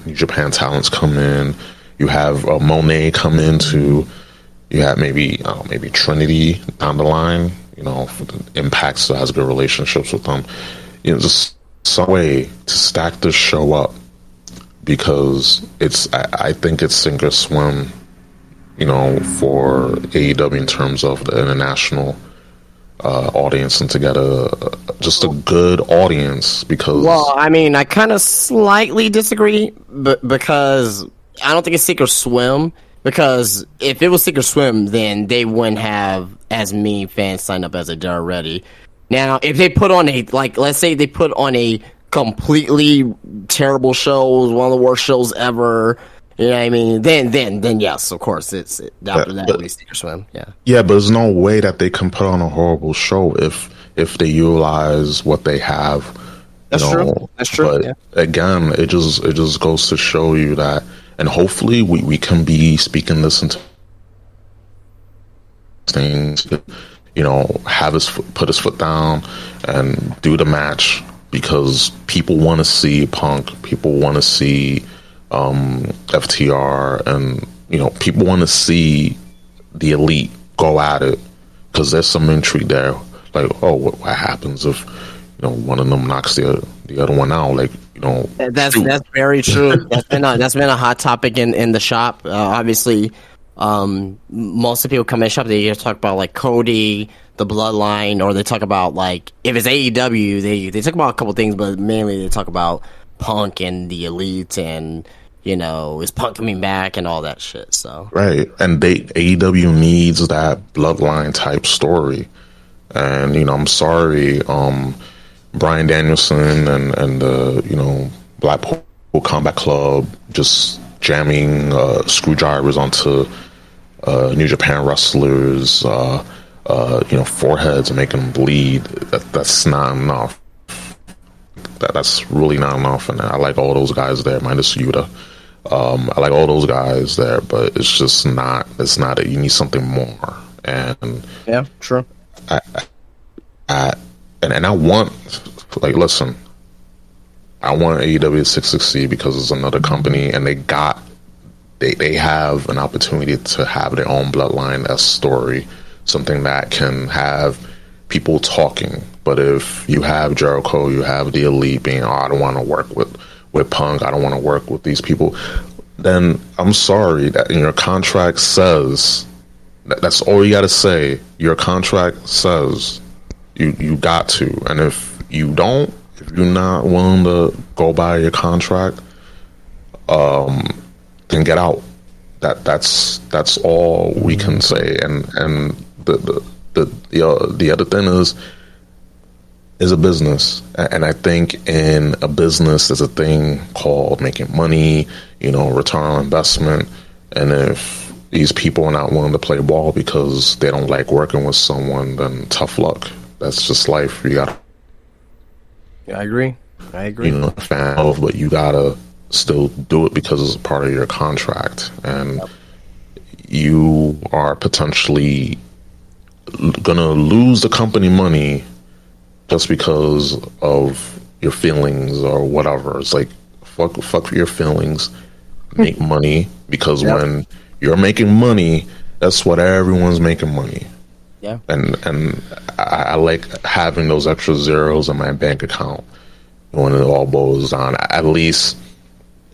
New Japan talents come in. You have Monet come in to. You have maybe Trinity down the line. Impact still has good relationships with them. Just some way to stack this show up, because I think it's sink or swim. For AEW in terms of the international audience, and to get just a good audience. Because I mean, I kind of slightly disagree, but because I don't think it's sink or swim. Because if it was sink or swim, then they wouldn't have as many fans sign up as they did already. Now, if they put on let's say they put on a completely terrible show, one of the worst shows ever. You know what I mean? Then yes, of course, after that it'll be sink or swim. Yeah. Yeah, but there's no way that they can put on a horrible show if they utilize what they have. That's true. That's true. But again, it just goes to show you that, and hopefully we can be speaking this into things. Have put his foot down and do the match, because people want to see Punk, people want to see FTR, and people want to see the Elite go at it, because there's some intrigue there. Like, oh, what happens if one of them knocks the other one out? Like, that's very true. That's been a hot topic in the shop. Obviously, most of the people come in the shop, they either talk about like Cody, the Bloodline, or they talk about, like, if it's AEW, they talk about a couple things, but mainly they talk about Punk and the Elite, and is Punk coming back and all that shit. So right, and AEW needs that Bloodline type story, and I'm sorry, Bryan Danielson and the Blackpool Combat Club just jamming screwdrivers onto New Japan wrestlers, foreheads, and making them bleed. That's not enough. That's really not enough. And I like all those guys there, minus Yuta. I like all those guys there, but it's just not. It's not. You need something more. And yeah, true. And I want, listen, I want AEW to succeed because it's another company, and they have an opportunity to have their own Bloodline as story, something that can have people talking. But if you have Jericho, you have the Elite being, I don't want to work with Punk, I don't want to work with these people, then I'm sorry, that your contract says, that's all you got to say. Your contract says you got to, and if you don't, if you're not willing to go by your contract, then get out. That's all we can say. And the other thing is a business, and I think in a business there's a thing called making money, return on investment. And if these people are not willing to play ball because they don't like working with someone, then tough luck. That's just life. You gotta. Yeah, I agree. Fan of, but you gotta still do it because it's a part of your contract, and you are potentially gonna lose the company money just because of your feelings or whatever. It's like, fuck your feelings, make money, because when you're making money, that's what everyone's making money. Yeah. And I like having those extra zeros in my bank account when it all boils down. At least,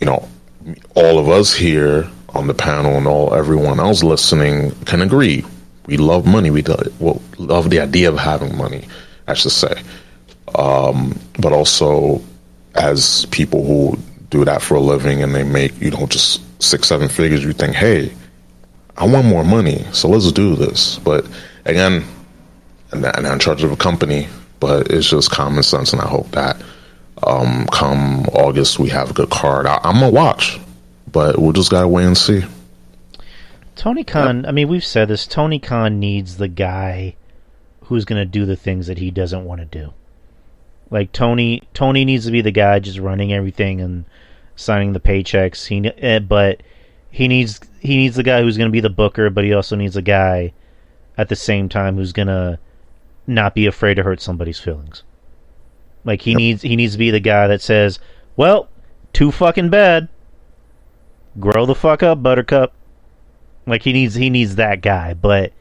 all of us here on the panel and everyone else listening can agree. We love money. We love the idea of having money, I should say. But also, as people who do that for a living and they make, just 6-7 figures, you think, hey, I want more money, so let's do this. But again, I'm not in charge of a company, but it's just common sense, and I hope that come August we have a good card. I'm gonna watch, but we'll just gotta wait and see. Tony Khan, I mean, we've said this, Tony Khan needs the guy who's going to do the things that he doesn't want to do. Like, Tony needs to be the guy just running everything and signing the paychecks. But he needs the guy who's going to be the booker, but he also needs a guy at the same time who's going to not be afraid to hurt somebody's feelings. Like he needs to be the guy that says, "Well, too fucking bad. Grow the fuck up, Buttercup." Like he needs that guy. But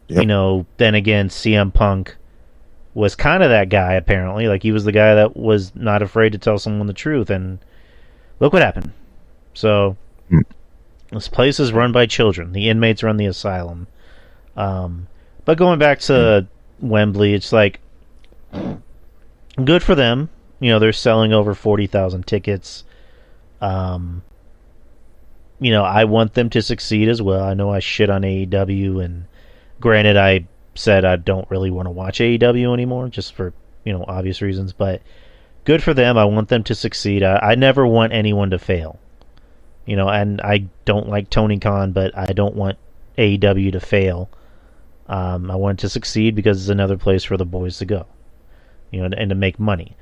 then again, CM Punk was kind of that guy apparently. Like he was the guy that was not afraid to tell someone the truth, and look what happened. So this place is run by children. The inmates run the asylum. But going back to Wembley, it's like good for them. They're selling over 40,000 tickets. I want them to succeed as well. I know I shit on AEW, and granted, I said I don't really want to watch AEW anymore, just for obvious reasons. But good for them. I want them to succeed. I never want anyone to fail. And I don't like Tony Khan, but I don't want AEW to fail. I want it to succeed because it's another place for the boys to go, and to make money.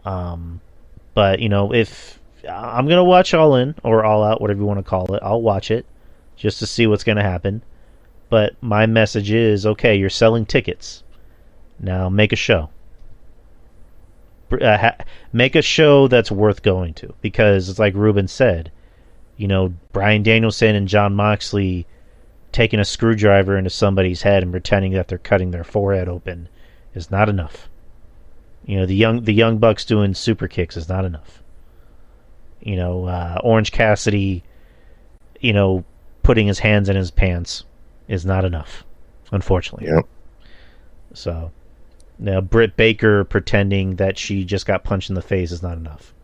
But if I'm gonna watch All In or All Out, whatever you want to call it, I'll watch it just to see what's gonna happen. But my message is, okay, you're selling tickets. Now make a show. Make a show that's worth going to, because it's like Ruben said. Bryan Danielson and Jon Moxley taking a screwdriver into somebody's head and pretending that they're cutting their forehead open is not enough. The young Bucks doing super kicks is not enough. Orange Cassidy, putting his hands in his pants is not enough, unfortunately. Yep. So now Britt Baker pretending that she just got punched in the face is not enough.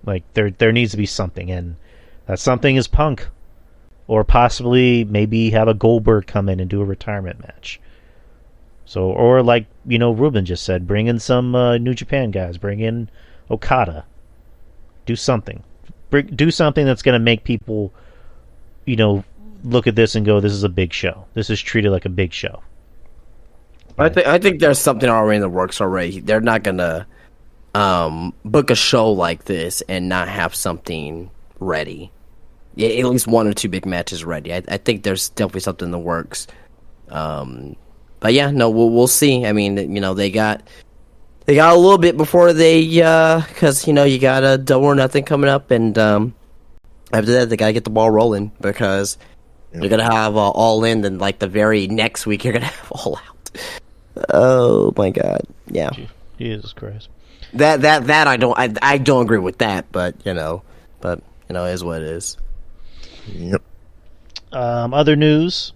Like there needs to be something, and that something is Punk. Or possibly maybe have a Goldberg come in and do a retirement match. So, or like, Ruben just said, bring in some New Japan guys. Bring in Okada. Do something. Do something that's going to make people, look at this and go, this is a big show. This is treated like a big show. I think there's something already in the works already. They're not going to book a show like this and not have something ready. Yeah, at least one or two big matches ready. I think there's definitely something in the works. But yeah, no, we'll see. I mean, they got a little bit before they, because you got a Double or Nothing coming up, and after that they gotta get the ball rolling, because you're gonna have All In, and like the very next week you're gonna have All Out. Oh my God, yeah. Jesus Christ. That I don't agree with that, but it is what it is. Yep. Other news.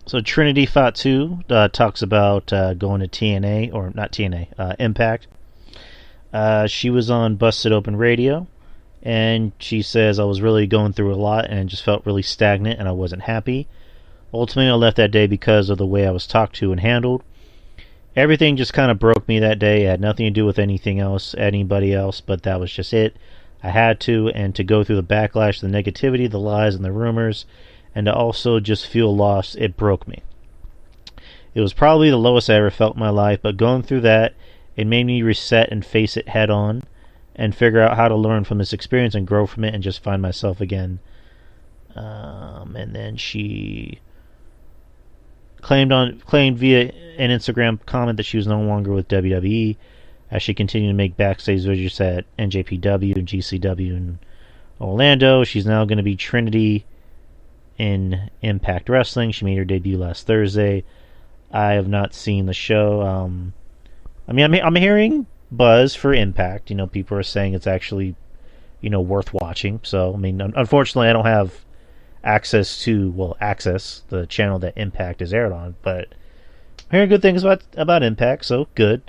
So Trinity Fatu talks about going to TNA, or not TNA, Impact. She was on Busted Open Radio, and she says, I was really going through a lot and just felt really stagnant, and I wasn't happy. Ultimately, I left that day because of the way I was talked to and handled. Everything just kind of broke me that day. It had nothing to do with anything else, anybody else, but that was just it. I had to, and to go through the backlash, the negativity, the lies, and the rumors, and to also just feel lost, it broke me. It was probably the lowest I ever felt in my life, but going through that, it made me reset and face it head on, and figure out how to learn from this experience and grow from it and just find myself again. And then she claimed via an Instagram comment that she was no longer with WWE, as she continued to make backstage visits at NJPW and GCW in Orlando. She's now going to be Trinity in Impact Wrestling. She made her debut last Thursday. I have not seen the show. I'm hearing buzz for Impact. People are saying it's actually, worth watching. So, unfortunately, I don't have access to the channel that Impact is aired on. But I'm hearing good things about Impact, so good.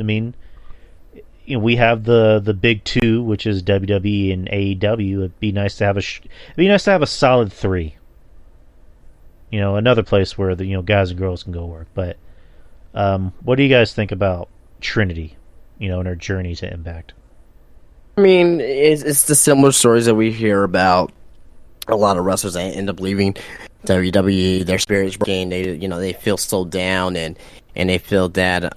We have the big two, which is WWE and AEW. It'd be nice to have a solid three. Another place where the guys and girls can go work. But what do you guys think about Trinity? In her journey to Impact. I mean, it's the similar stories that we hear about a lot of wrestlers that end up leaving WWE. Their spirits breaking. They feel so down, and they feel that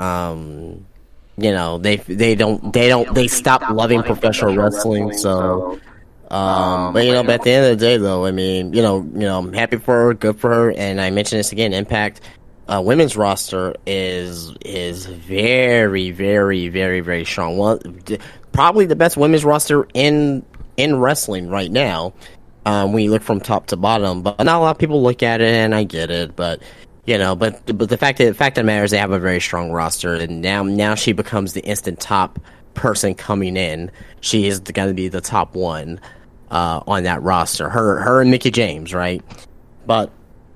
they stop loving professional wrestling. So, but at the end of the day, though, I'm happy for her, good for her, and I mention this again, Impact. women's roster is very, very, very, very strong. Well, probably the best women's roster in wrestling right now. When you look from top to bottom, but not a lot of people look at it, and I get it. But but the fact of the matter is they have a very strong roster, and now she becomes the instant top person coming in. She is going to be the top one on that roster. Her and Mickey James, right? But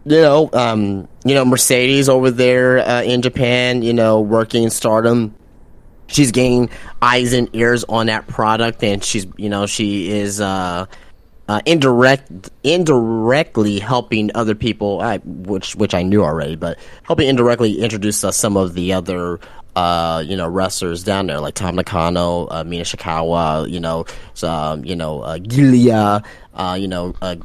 Mercedes over there in Japan, working in Stardom. She's getting eyes and ears on that product, and she is indirectly helping other people, which I knew already, but helping indirectly introduce some of the other wrestlers down there, like Tam Nakano, Mina Shikawa, Gilia,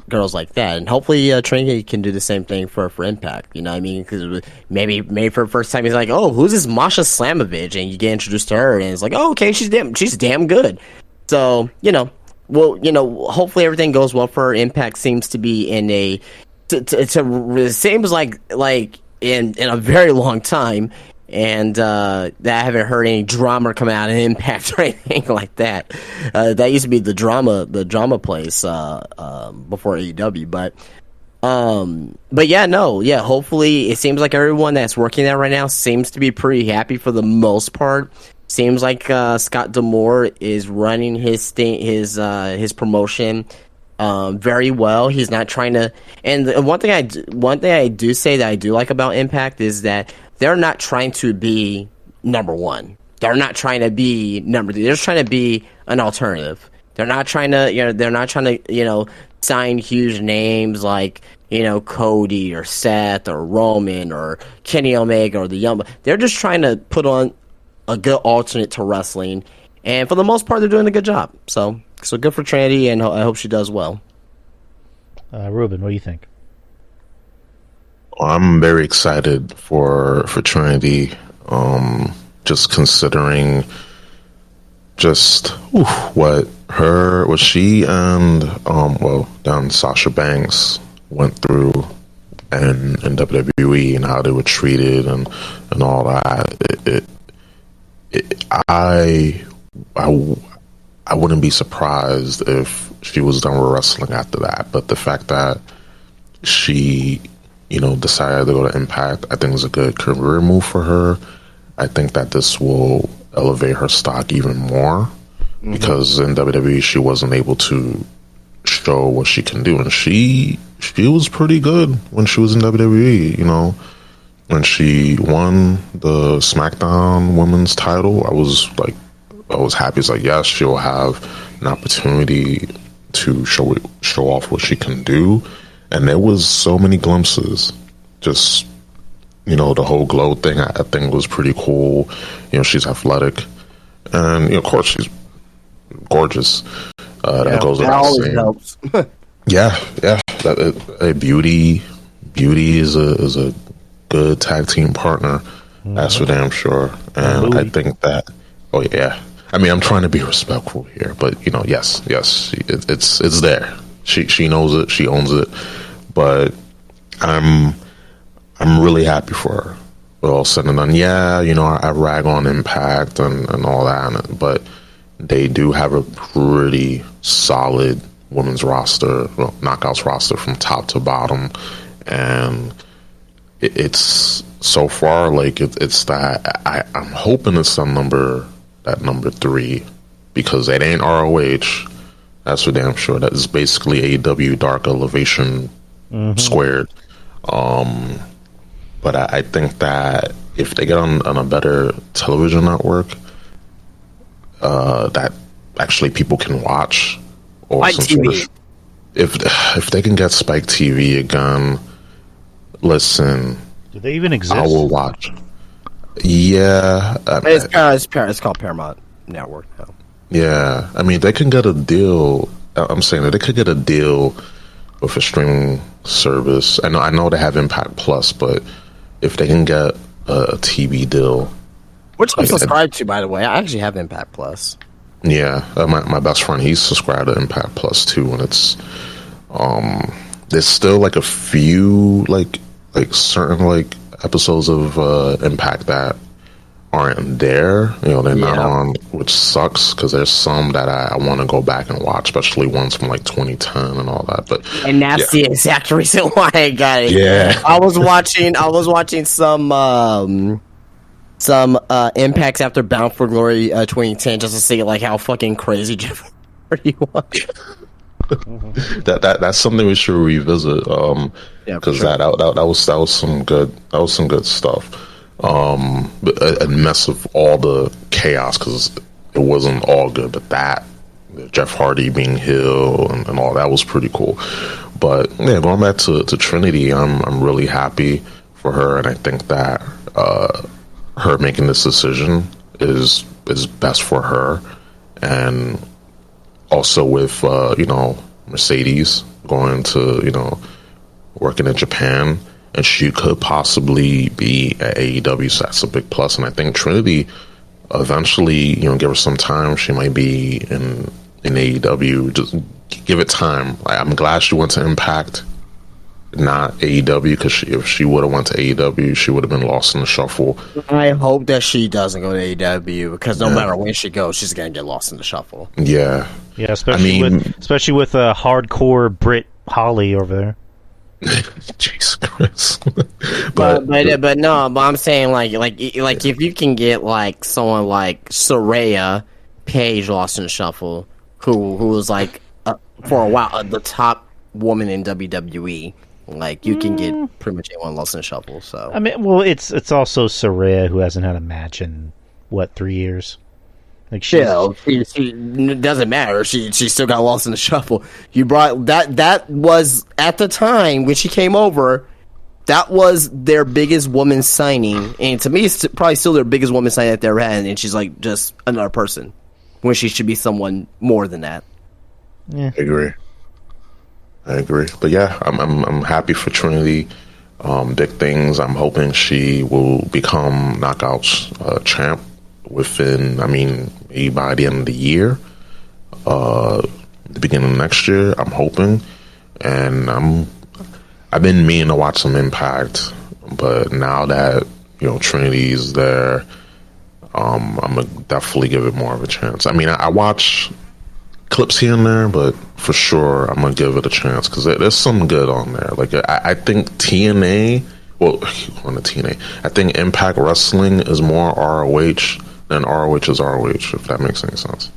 girls like that, and hopefully Trinity can do the same thing for Impact. You know what I mean? Because maybe for the first time he's like, oh, who's this Masha Slamovich? And you get introduced to her, and it's like, oh, okay, she's damn good. So hopefully everything goes well for her. Impact seems to be in it seems like in a very long time. And I haven't heard any drama come out of Impact or anything like that. That used to be the drama place before AEW. But hopefully it seems like everyone that's working there right now seems to be pretty happy for the most part. Seems like Scott D'Amore is running his promotion very well. He's not trying to. And one thing I do say that I do like about Impact is that they're not trying to be number one. They're not trying to be number 3. They're just trying to be an alternative. They're not trying to sign huge names like Cody or Seth or Roman or Kenny Omega or the Young. They're just trying to put on a good alternate to wrestling, and for the most part, they're doing a good job. So good for Trinity, and I hope she does well. Ruben, what do you think? I'm very excited for Trinity. Just considering what she and Sasha Banks went through in WWE and how they were treated and all that. I wouldn't be surprised if she was done with wrestling after that. But the fact that she decided to go to Impact, I think is a good career move for her. I think that this will elevate her stock even more, because in WWE she wasn't able to show what she can do, and she was pretty good when she was in WWE. When she won the SmackDown Women's title, I was happy. It's like, yes, she'll have an opportunity to show off what she can do. And there was so many glimpses. Just, the whole glow thing, I think was pretty cool. She's athletic. And, of course, she's gorgeous. That goes without saying. Helps. yeah. Beauty is a good tag team partner. That's for damn sure. And I think that, oh yeah. I mean, I'm trying to be respectful here, but yes, it's there. She knows it. She owns it. But I'm really happy for her. With all said and done, I rag on Impact and all that, but they do have a pretty solid women's roster, knockouts roster from top to bottom, and it's so far it's that I'm hoping it's number 3, because it ain't ROH. That's for damn sure. That is basically AEW Dark Elevation squared. But I think that if they get on a better television network, that actually people can watch, or Spike TV. If they can get Spike TV again, listen. Do they even exist? I will watch. Yeah, it's called Paramount Network now. Yeah, I mean, they can get a deal. I'm saying that they could get a deal with a streaming service. I know they have Impact Plus, but if they can get a TV deal, which I'm subscribed to, by the way, I actually have Impact Plus. Yeah, my best friend, he's subscribed to Impact Plus too, and it's there's still a few certain episodes of Impact that aren't there. You know, they're not on, which sucks because there's some that I want to go back and watch, especially ones from like 2010 and all that. But and that's the exact reason why I got it. Yeah, I was watching some impacts after Bound for Glory 2010 just to see like how fucking crazy Jeff Hardy was. that's something we should revisit. Because sure. that was some good stuff. A mess of all the chaos because it wasn't all good, but that Jeff Hardy being heel and all that was pretty cool. But yeah, going back to Trinity, I'm really happy for her, and I think that her making this decision is best for her, and also with Mercedes going to working in Japan, and she could possibly be at AEW, so that's a big plus. And I think Trinity eventually, give her some time, she might be in AEW. Just give it time. I'm glad she went to Impact, not AEW, because if she would have went to AEW, she would have been lost in the shuffle. I hope that she doesn't go to AEW, because no matter when she goes, she's gonna get lost in the shuffle. Yeah, especially with a hardcore Brit Holly over there. Jesus Christ. but I'm saying like if you can get like someone like Saraya Paige lost in the shuffle, who was like for a while the top woman in WWE, like you can get pretty much anyone lost in the shuffle. So I mean, well, it's also Saraya, who hasn't had a match in 3 years. Like she doesn't matter. She still got lost in the shuffle. You brought that was at the time when she came over. That was their biggest woman signing, and to me, it's probably still their biggest woman signing that they ever had. And she's like just another person when she should be someone more than that. Yeah, I agree. But yeah, I'm happy for Trinity. Big things. I'm hoping she will become Knockouts champ within, maybe by the end of the year, the beginning of next year. I'm hoping, and I've been meaning to watch some Impact, but now that Trinity's there, I'm gonna definitely give it more of a chance. I watch clips here and there, but for sure I'm gonna give it a chance because there's some good on there. Like I think TNA, on the TNA, I think Impact Wrestling is more ROH than ROH is ROH, if that makes any sense.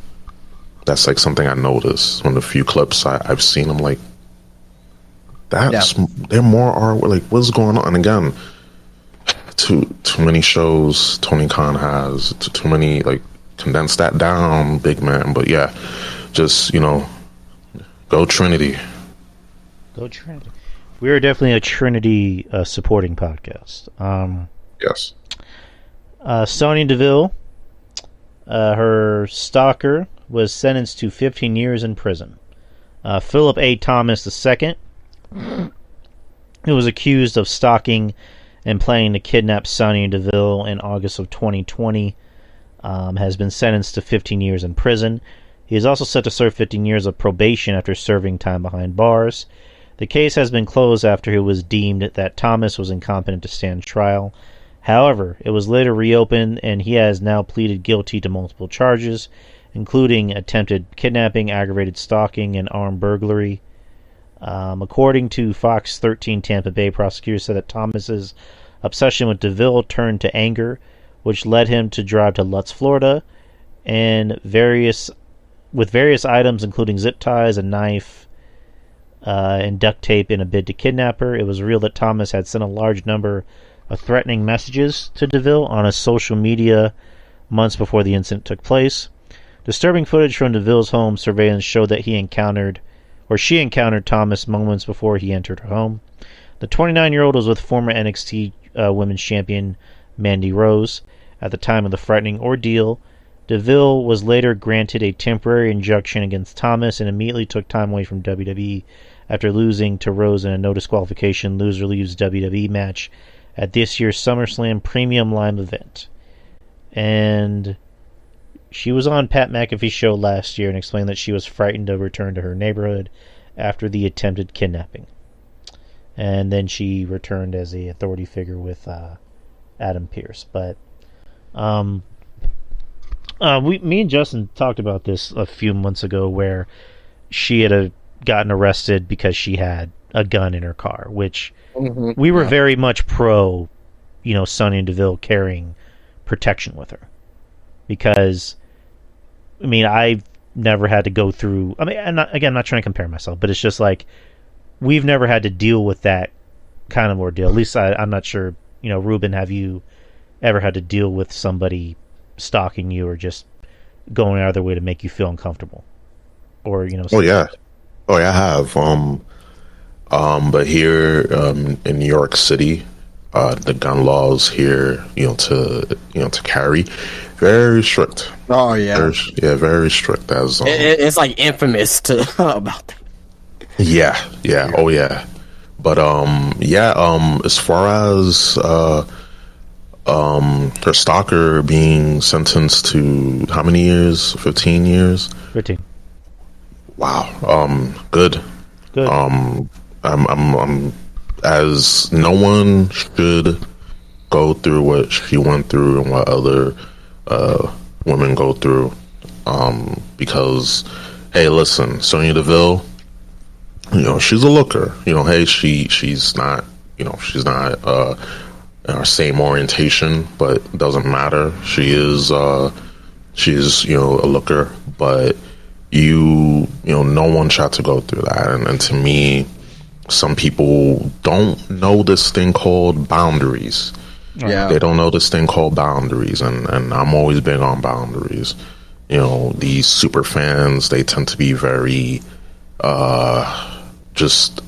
That's like something I noticed on the few clips I've seen. I'm like, they're more ROH. Like, what's going on? And again, too many shows Tony Khan has, too many, like, condense that down, big man. But yeah, just go Trinity. Go Trinity. We are definitely a Trinity supporting podcast. Yes. Sonya Deville, her stalker, was sentenced to 15 years in prison. Philip A. Thomas II, who was accused of stalking and planning to kidnap Sonya Deville in August of 2020, has been sentenced to 15 years in prison. He is also set to serve 15 years of probation after serving time behind bars. The case has been closed after it was deemed that Thomas was incompetent to stand trial. However, it was later reopened, and he has now pleaded guilty to multiple charges, including attempted kidnapping, aggravated stalking, and armed burglary. According to Fox 13 Tampa Bay, prosecutors said that Thomas's obsession with DeVille turned to anger, which led him to drive to Lutz, Florida, and various items, including zip ties, a knife, and duct tape in a bid to kidnap her. It was revealed that Thomas had sent a large number of threatening messages to DeVille on his social media months before the incident took place. Disturbing footage from DeVille's home surveillance showed that she encountered Thomas moments before he entered her home. The 29-year-old was with former NXT Women's Champion Mandy Rose at the time of the frightening ordeal. DeVille was later granted a temporary injunction against Thomas and immediately took time away from WWE after losing to Rose in a no disqualification loser leaves WWE match at this year's SummerSlam Premium Live event. And she was on Pat McAfee's show last year and explained that she was frightened to return to her neighborhood after the attempted kidnapping. and then she returned as a authority figure with Adam Pearce. But me and Justin talked about this a few months ago, where she had gotten arrested because she had a gun in her car, which we were very much pro, Sonya Deville carrying protection with her, because I've never had to go through. I'm not trying to compare myself, but it's just like we've never had to deal with that kind of ordeal. At least I'm not sure. Ruben, have you ever had to deal with somebody stalking you or just going out of their way to make you feel uncomfortable? Or Oh yeah, I have. But here in New York City, the gun laws here, to carry, very strict. Oh yeah, very strict. As it's like infamous to about that. Yeah. Oh yeah. But as far as her stalker being sentenced to how many years? 15 years. 15. Wow. Good. Good. I'm as no one should go through what she went through and what other women go through. Because, hey, listen, Sonya Deville, she's a looker. Hey, she's not, she's not our same orientation, but it doesn't matter. She's a looker, but no one should have to go through that. And to me, some people don't know this thing called boundaries. Yeah. They don't know this thing called boundaries, and I'm always big on boundaries. These super fans, they tend to be very just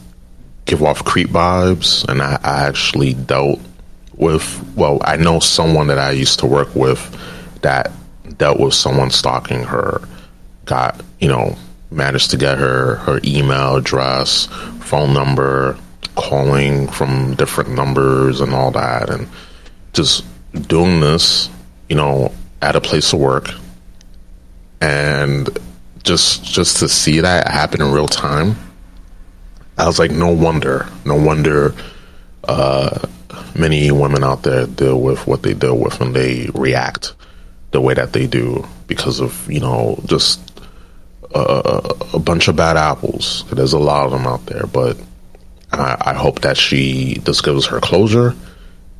give off creep vibes, and I actually dealt with, I know someone that I used to work with that dealt with someone stalking her, got, managed to get her email address, phone number, calling from different numbers and all that, and just doing this, at a place of work, and just to see that happen in real time, I was like, no wonder many women out there deal with what they deal with, and they react the way that they do because of, just a bunch of bad apples. There's a lot of them out there, but I hope that this gives her closure,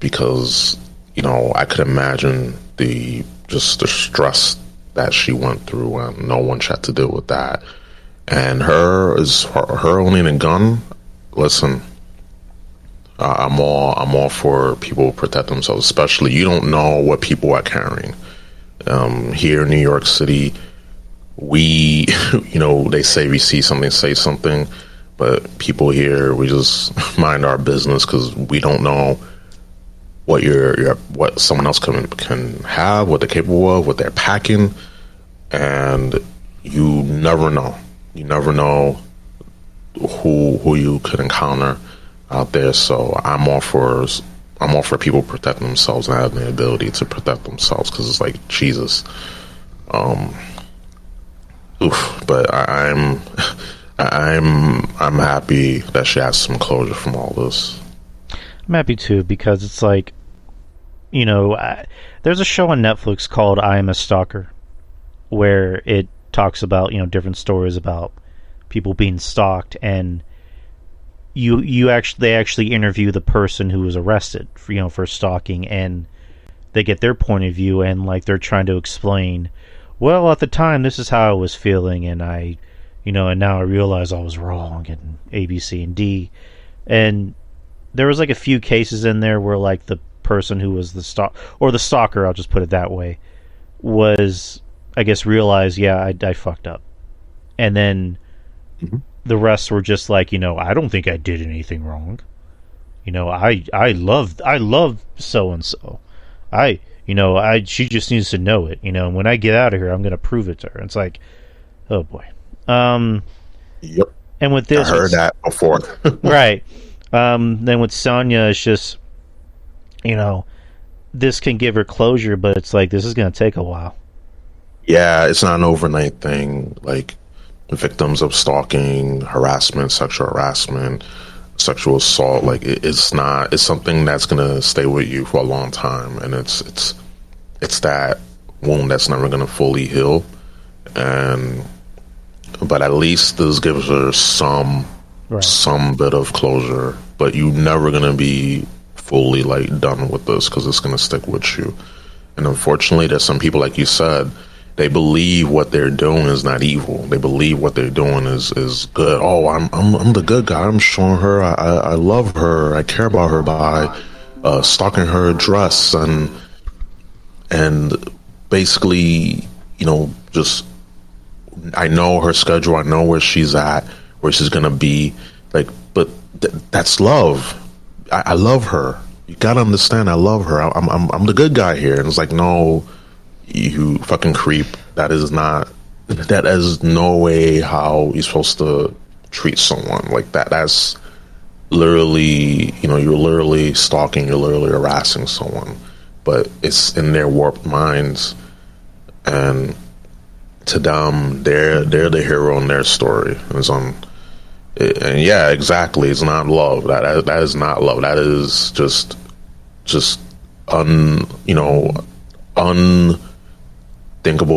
because, I could imagine the stress that she went through, and no one should have to deal with that. And her owning a gun, listen, I'm all for people who protect themselves, especially you don't know what people are carrying. Here in New York City, we, they say we see something, say something, but people here, we just mind our business because we don't know what what someone else can have, what they're capable of, what they're packing, and you never know. You never know who you could encounter out there. So I'm all for people protecting themselves and having the ability to protect themselves, because it's like, Jesus. But I'm happy that she has some closure from all this. I'm happy too, because it's like, there's a show on Netflix called I Am a Stalker, where it talks about, different stories about people being stalked, and they actually interview the person who was arrested for stalking, and they get their point of view, and like they're trying to explain, well, at the time this is how I was feeling, and and now I realize I was wrong, and A, B, C, and D. And there was like a few cases in there where like the person who was the stalker, I'll just put it that way, was, I guess, realized, yeah, I fucked up. And then the rest were just like, I don't think I did anything wrong. I love so and so. She just needs to know it. And when I get out of here, I'm going to prove it to her. It's like, oh boy. Yep. And with this, I heard that before. Right. Then with Sonya, it's just, this can give her closure, but it's like, this is going to take a while. Yeah, it's not an overnight thing. Like, victims of stalking, harassment, sexual harassment, sexual assault, like it's not. It's something that's gonna stay with you for a long time, and it's that wound that's never gonna fully heal. And but at least this gives her some bit of closure. But you're never gonna be fully like done with this because it's gonna stick with you. And unfortunately, there's some people, like you said, they believe what they're doing is not evil. They believe what they're doing is good. Oh, I'm the good guy. I'm showing her I love her. I care about her by stalking her address and basically, just I know her schedule. I know where she's at, where she's gonna be. Like, but that's love. I love her. You gotta understand. I love her. I'm the good guy here. And it's like, no, you fucking creep. That is no way how you're supposed to treat someone like that. That's literally, you're literally stalking. You're literally harassing someone. But it's in their warped minds, and to them, they're the hero in their story. And yeah, exactly. It's not love. That is not love. That is just unthinkable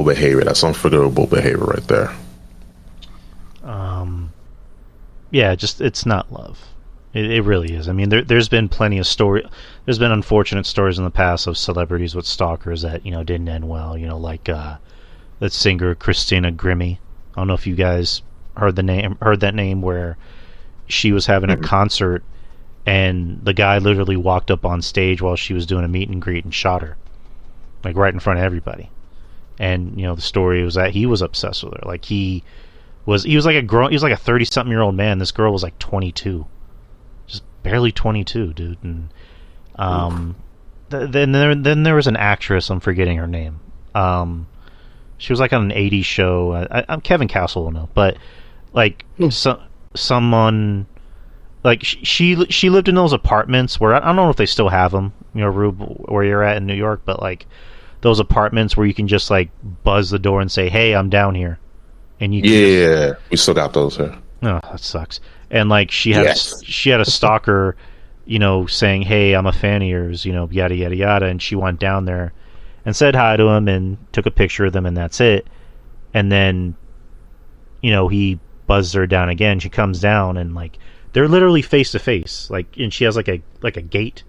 behavior. That's unforgivable behavior right there. Yeah, it's not love. It really is. I mean, there's been plenty of there's been unfortunate stories in the past of celebrities with stalkers that didn't end well. Like that singer Christina Grimmie. I don't know if you guys heard that name, where she was having a concert and the guy literally walked up on stage while she was doing a meet and greet and shot her, like right in front of everybody. And the story was that he was obsessed with her. Like he was like a 30-something-year-old man. This girl was like 22, just barely 22, dude. And then there was an actress, I'm forgetting her name. She was like on an 80s show. I'm Kevin Castle will know, but like someone like she lived in those apartments where I don't know if they still have them, Rube, where you're at in New York, but like those apartments where you can just like buzz the door and say, "Hey, I'm down here," and you can we still got those here. Oh, that sucks. And like she had a stalker, saying, "Hey, I'm a fan of yours," yada yada yada, and she went down there and said hi to him and took a picture of them, and that's it. And then he buzzed her down again. She comes down and like they're literally face to face, like, and she has like a gate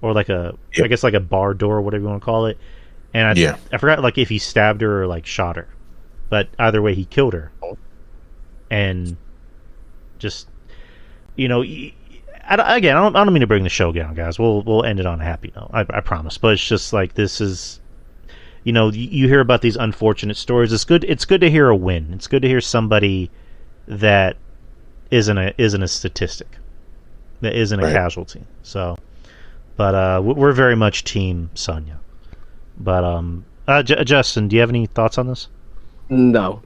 or like I guess like a bar door or whatever you want to call it. And I forgot like if he stabbed her or like shot her, but either way he killed her. And just again, I don't mean to bring the show down, guys. We'll end it on a happy note, I promise. But it's just like, this is you hear about these unfortunate stories. It's good to hear a win. It's good to hear somebody that isn't a statistic, that isn't a casualty. So, but we're very much team Sonya. But Justin, do you have any thoughts on this? No.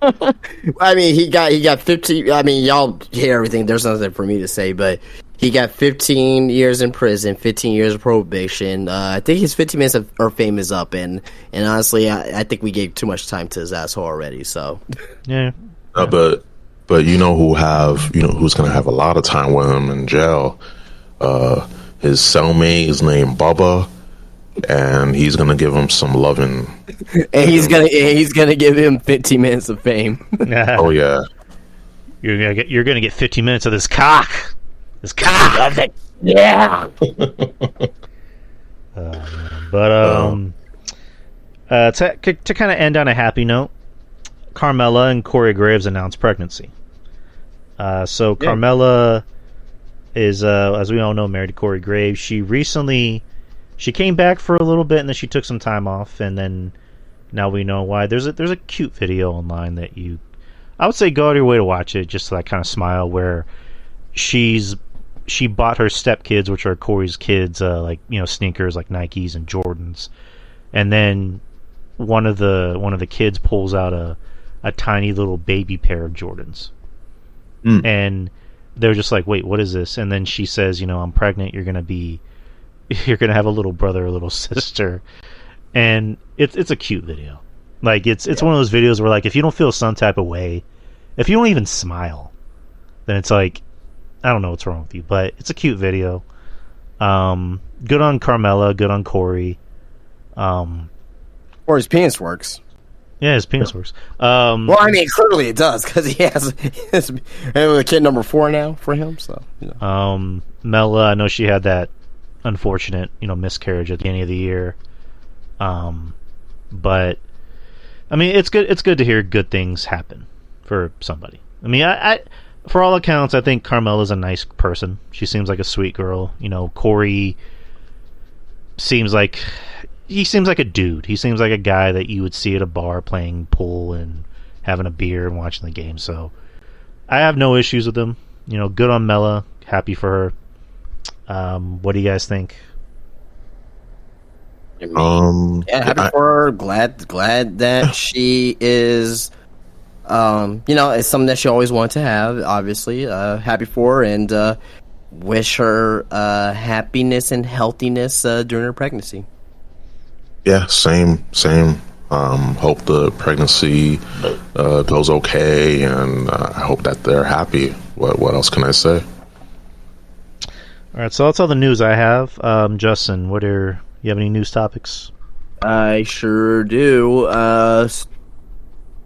I mean, he got 15. I mean, y'all hear everything. There's nothing for me to say, but he got 15 years in prison, 15 years of probation. I think his 15 minutes of fame is up, and honestly, I think we gave too much time to his asshole already. So yeah. But who's gonna have a lot of time with him in jail? His cellmate is named Bubba, and he's gonna give him some loving. And he's gonna give him 15 minutes of fame. Oh yeah. You're gonna get 15 minutes of this cock. This cock. Yeah. To kind of end on a happy note, Carmella and Corey Graves announced pregnancy. Carmella is, as we all know, married to Corey Graves. She came back for a little bit, and then she took some time off, and then now we know why. There's a cute video online that I would say go out of your way to watch it, just to like kind of smile, where she bought her stepkids, which are Corey's kids, sneakers like Nikes and Jordans, and then one of the kids pulls out a tiny little baby pair of Jordans, and they're just like, "Wait, what is this?" And then she says, "I'm pregnant. You're gonna have a little brother or little sister," and it's a cute video. Like it's one of those videos where like if you don't feel some type of way, if you don't even smile, then it's like I don't know what's wrong with you, but it's a cute video. Good on Carmella, good on Corey. Or his penis works. Yeah, his penis works. Well, I mean, clearly it does because he has a kid number 4 now for him. So, Mella, I know she had that unfortunate, miscarriage at the beginning of the year. But I mean, it's good. It's good to hear good things happen for somebody. I mean, I for all accounts, I think Carmella's a nice person. She seems like a sweet girl. Corey seems like a dude. He seems like a guy that you would see at a bar playing pool and having a beer and watching the game. So I have no issues with him. Good on Mella. Happy for her. What do you guys think? Happy for her. Glad that she is. It's something that she always wanted to have. Obviously, happy for her and wish her happiness and healthiness during her pregnancy. Yeah, same. Hope the pregnancy goes okay, and I hope that they're happy. What else can I say? All right, so that's all the news I have. Justin, you have any news topics? I sure do.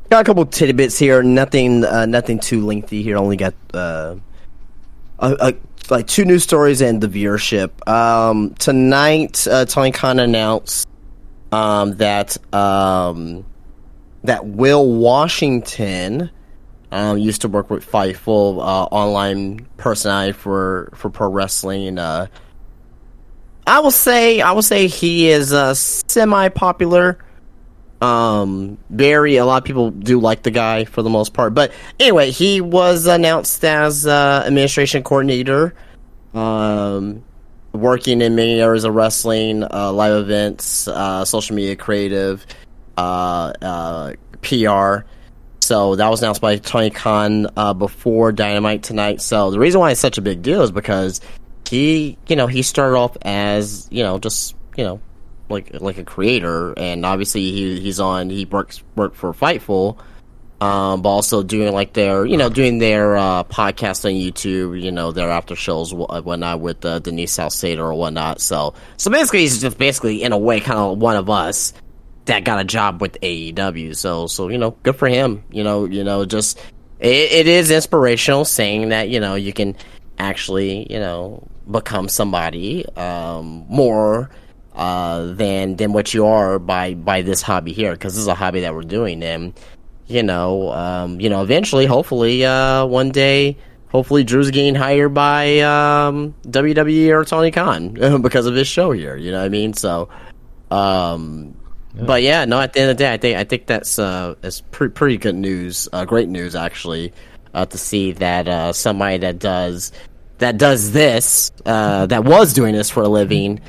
Got a couple tidbits here. Nothing too lengthy here. Only got like 2 news stories and the viewership. Tonight, Tony Khan announced that Will Washington used to work with Fightful, online personality for pro wrestling. I will say he is semi-popular. A lot of people do like the guy for the most part. But anyway, he was announced as administration coordinator, working in many areas of wrestling, live events, social media creative, PR. So that was announced by Tony Khan before Dynamite tonight. So the reason why it's such a big deal is because he started off as, like a creator, and obviously he worked for Fightful, but also doing like their podcast on YouTube, their after shows whatnot with Denise Salcedo or whatnot. So basically he's just in a way kind of one of us that got a job with AEW. So good for him. Just it is inspirational saying that you can actually become somebody more than what you are by this hobby here, because this is a hobby that we're doing. And eventually, hopefully one day, Drew's getting hired by WWE or Tony Khan because of his show here, you know what I mean? So but yeah, no, at the end of the day, I think that's pretty good news, great news actually, to see that somebody that does this, that was doing this for a living,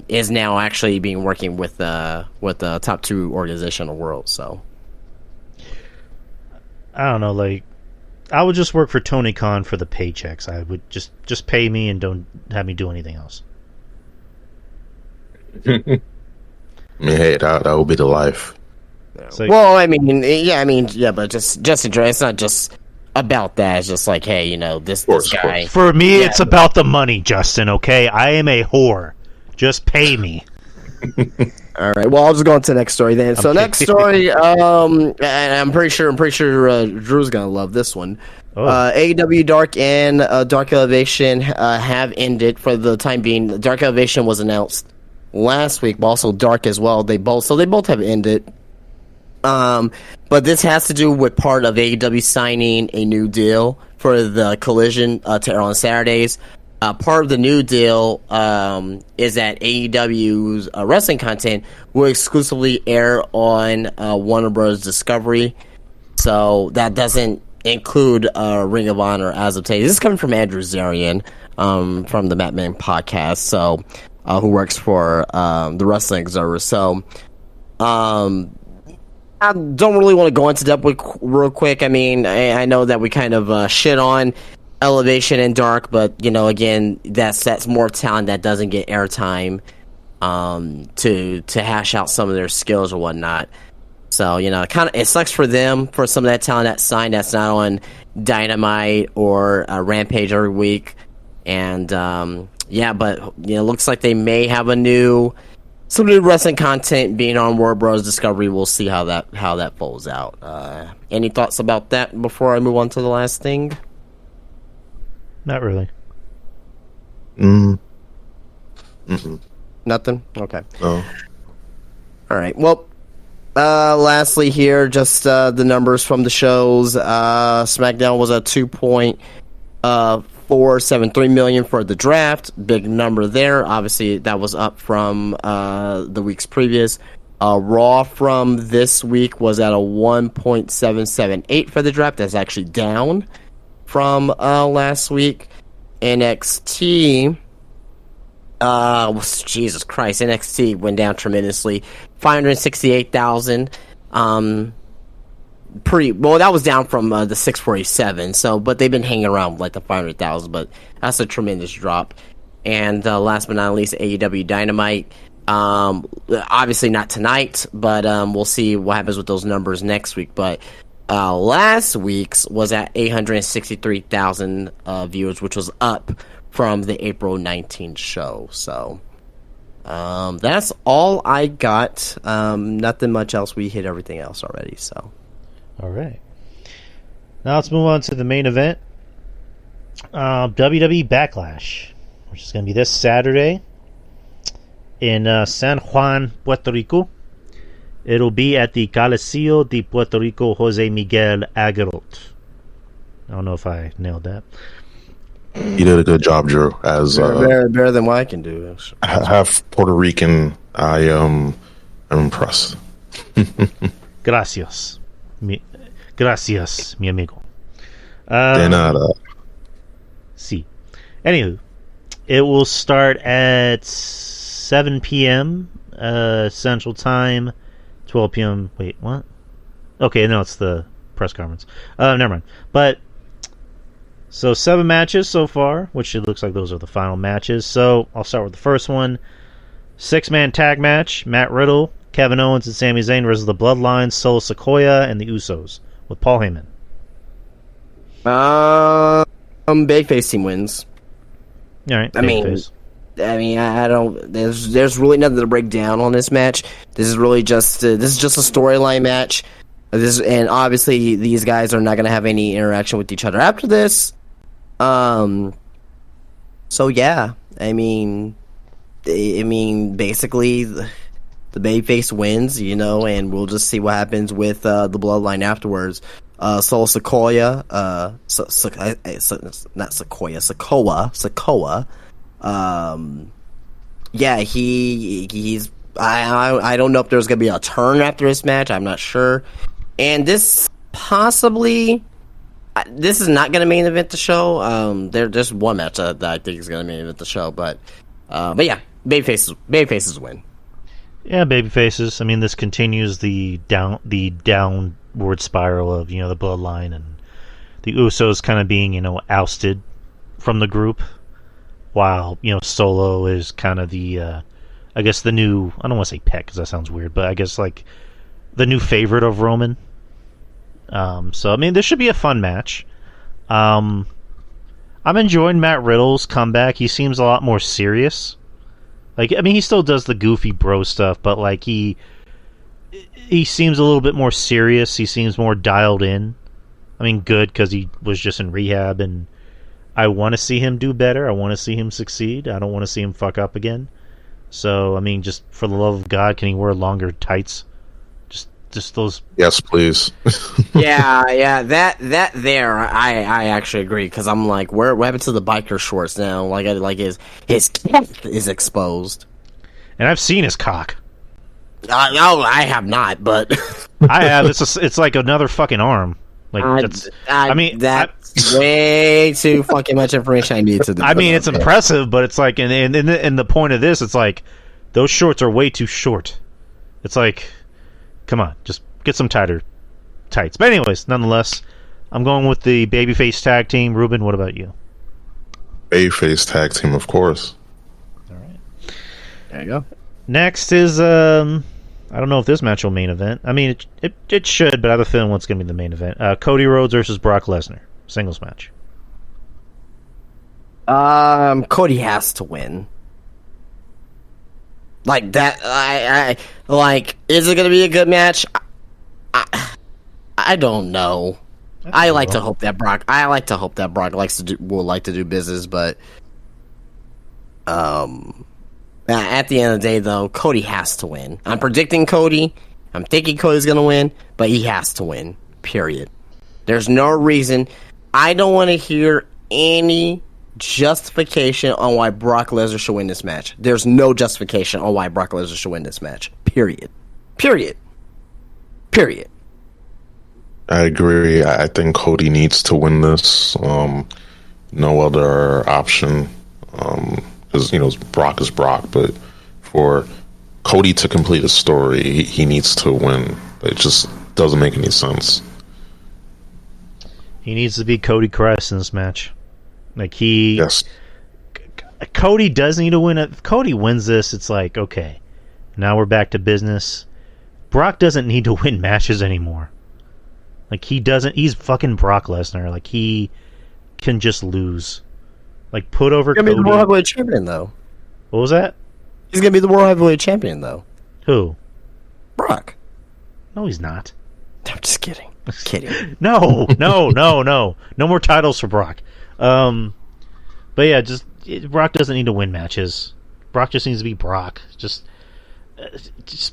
is now actually working with the top 2 organization in the world. So I don't know, like, I would just work for Tony Khan for the paychecks. I would just pay me and don't have me do anything else. I mean, hey, that would be the life. Like, but just enjoy. It's not just about that. It's just like, hey, this guy. For me, it's about the money, Justin. Okay, I am a whore. Just pay me. All right. Well, I'll just go on to the next story then. So next story, and I'm pretty sure Drew's gonna love this one. AEW Dark and Dark Elevation have ended for the time being. Dark Elevation was announced last week, but also Dark as well. They both have ended. But this has to do with part of AEW signing a new deal for the Collision to air on Saturdays. Part of the new deal is that AEW's wrestling content will exclusively air on Warner Bros. Discovery. So that doesn't include Ring of Honor as of today. This is coming from Andrew Zarian from the Batman podcast, so who works for the Wrestling Observer. So I don't really want to go into depth real quick. I mean, I know that we kind of shit on Elevation and Dark, but again, that's more talent that doesn't get airtime to hash out some of their skills or whatnot. So, kind of it sucks for them, for some of that talent that's signed that's not on Dynamite or Rampage every week. And but it looks like they may have some new wrestling content being on Warner Bros. Discovery. We'll see how that folds out. Any thoughts about that before I move on to the last thing? Not really. Nothing? Okay. No. All right. Well, lastly here, just the numbers from the shows. SmackDown was a 2.473 million for the draft. Big number there. Obviously, that was up from the weeks previous. Raw from this week was at a 1.778 for the draft. That's actually down from last week. NXT, Jesus Christ, NXT went down tremendously. 568,000. That was down from the 647. So, but they've been hanging around like the 500,000. But that's a tremendous drop. And last but not least, AEW Dynamite. Obviously not tonight, but we'll see what happens with those numbers next week. But last week's was at 863,000 viewers, which was up from the April 19th show. So that's all I got. Nothing much else. We hit everything else already. So all right. Now let's move on to the main event. WWE Backlash, which is going to be this Saturday in San Juan, Puerto Rico. It'll be at the Coliseo de Puerto Rico Jose Miguel Aguirot. I don't know if I nailed that. You did a good job, Drew. As better than what I can do. half Puerto Rican, I am impressed. Gracias, mi amigo. De nada. Sí. Anywho, it will start at 7 p.m. Central Time, 12 p.m. Wait, what? Okay, no, it's the press conference. Never mind. But so 7 matches so far, which it looks like those are the final matches. So I'll start with the first one. 6-man tag match: Matt Riddle, Kevin Owens, and Sami Zayn versus the Bloodline, Solo Sikoa, and the Usos with Paul Heyman. Babyface team wins. All right. I don't. There's really nothing to break down on this match. This is really just a storyline match. And obviously these guys are not going to have any interaction with each other after this. So yeah, basically the babyface wins, and we'll just see what happens with the Bloodline afterwards. Solo Sikoa, not Sequoia, Sikoa. He's. I don't know if there's gonna be a turn after this match. I'm not sure. And this possibly, this is not gonna main event the show. There's one match that I think is gonna main event the show, but yeah, babyfaces win. Yeah, babyfaces. This continues the downward spiral of the Bloodline and the Usos kind of being ousted from the group, while Solo is kind of the I guess the new, I don't want to say pet because that sounds weird, but I guess like the new favorite of Roman. So this should be a fun match. I'm enjoying Matt Riddle's comeback. He seems a lot more serious. He still does the goofy bro stuff, but he seems a little bit more serious. He seems more dialed in. Good, because he was just in rehab, and I want to see him do better. I want to see him succeed. I don't want to see him fuck up again. So, just for the love of God, can he wear longer tights? Just those. Yes, please. yeah. That there, I actually agree, because I'm like, what happened to the biker shorts now? His cock is exposed. And I've seen his cock. No, I have not, but I have. It's like another fucking arm. That's way too fucking much information I need to do. It's impressive, but it's like, and the point of this, it's like, those shorts are way too short. It's like, come on, just get some tighter tights. But anyways, nonetheless, I'm going with the babyface tag team. Ruben, what about you? Babyface tag team, of course. All right. There you go. Next is I don't know if this match will main event. I mean, it should, but I have a feeling what's going to be the main event. Cody Rhodes versus Brock Lesnar. Singles match. Cody has to win. Like that, I like. Is it going to be a good match? I don't know. I like to hope that Brock. I like to hope that Brock will like to do business, but at the end of the day, though, Cody has to win. I'm predicting Cody. I'm thinking Cody's going to win, but he has to win. Period. There's no reason. I don't want to hear any justification on why Brock Lesnar should win this match. There's no justification on why Brock Lesnar should win this match. Period. Period. Period. I agree. I think Cody needs to win this. No other option. Because Brock is Brock, but for Cody to complete a story, he needs to win. It just doesn't make any sense. He needs to be Cody Christ in this match. Like Yes. Cody does need to win it. If Cody wins this, it's like, okay, now we're back to business. Brock doesn't need to win matches anymore. Like, he's fucking Brock Lesnar. Like, he can just lose. Like, put over Cody. He's going to be the World Heavyweight Champion, though. What was that? He's going to be the World Heavyweight Champion, though. Who? Brock. No, he's not. I'm just kidding. Kidding. No. No more titles for Brock. But yeah, Brock doesn't need to win matches. Brock just needs to be Brock. Just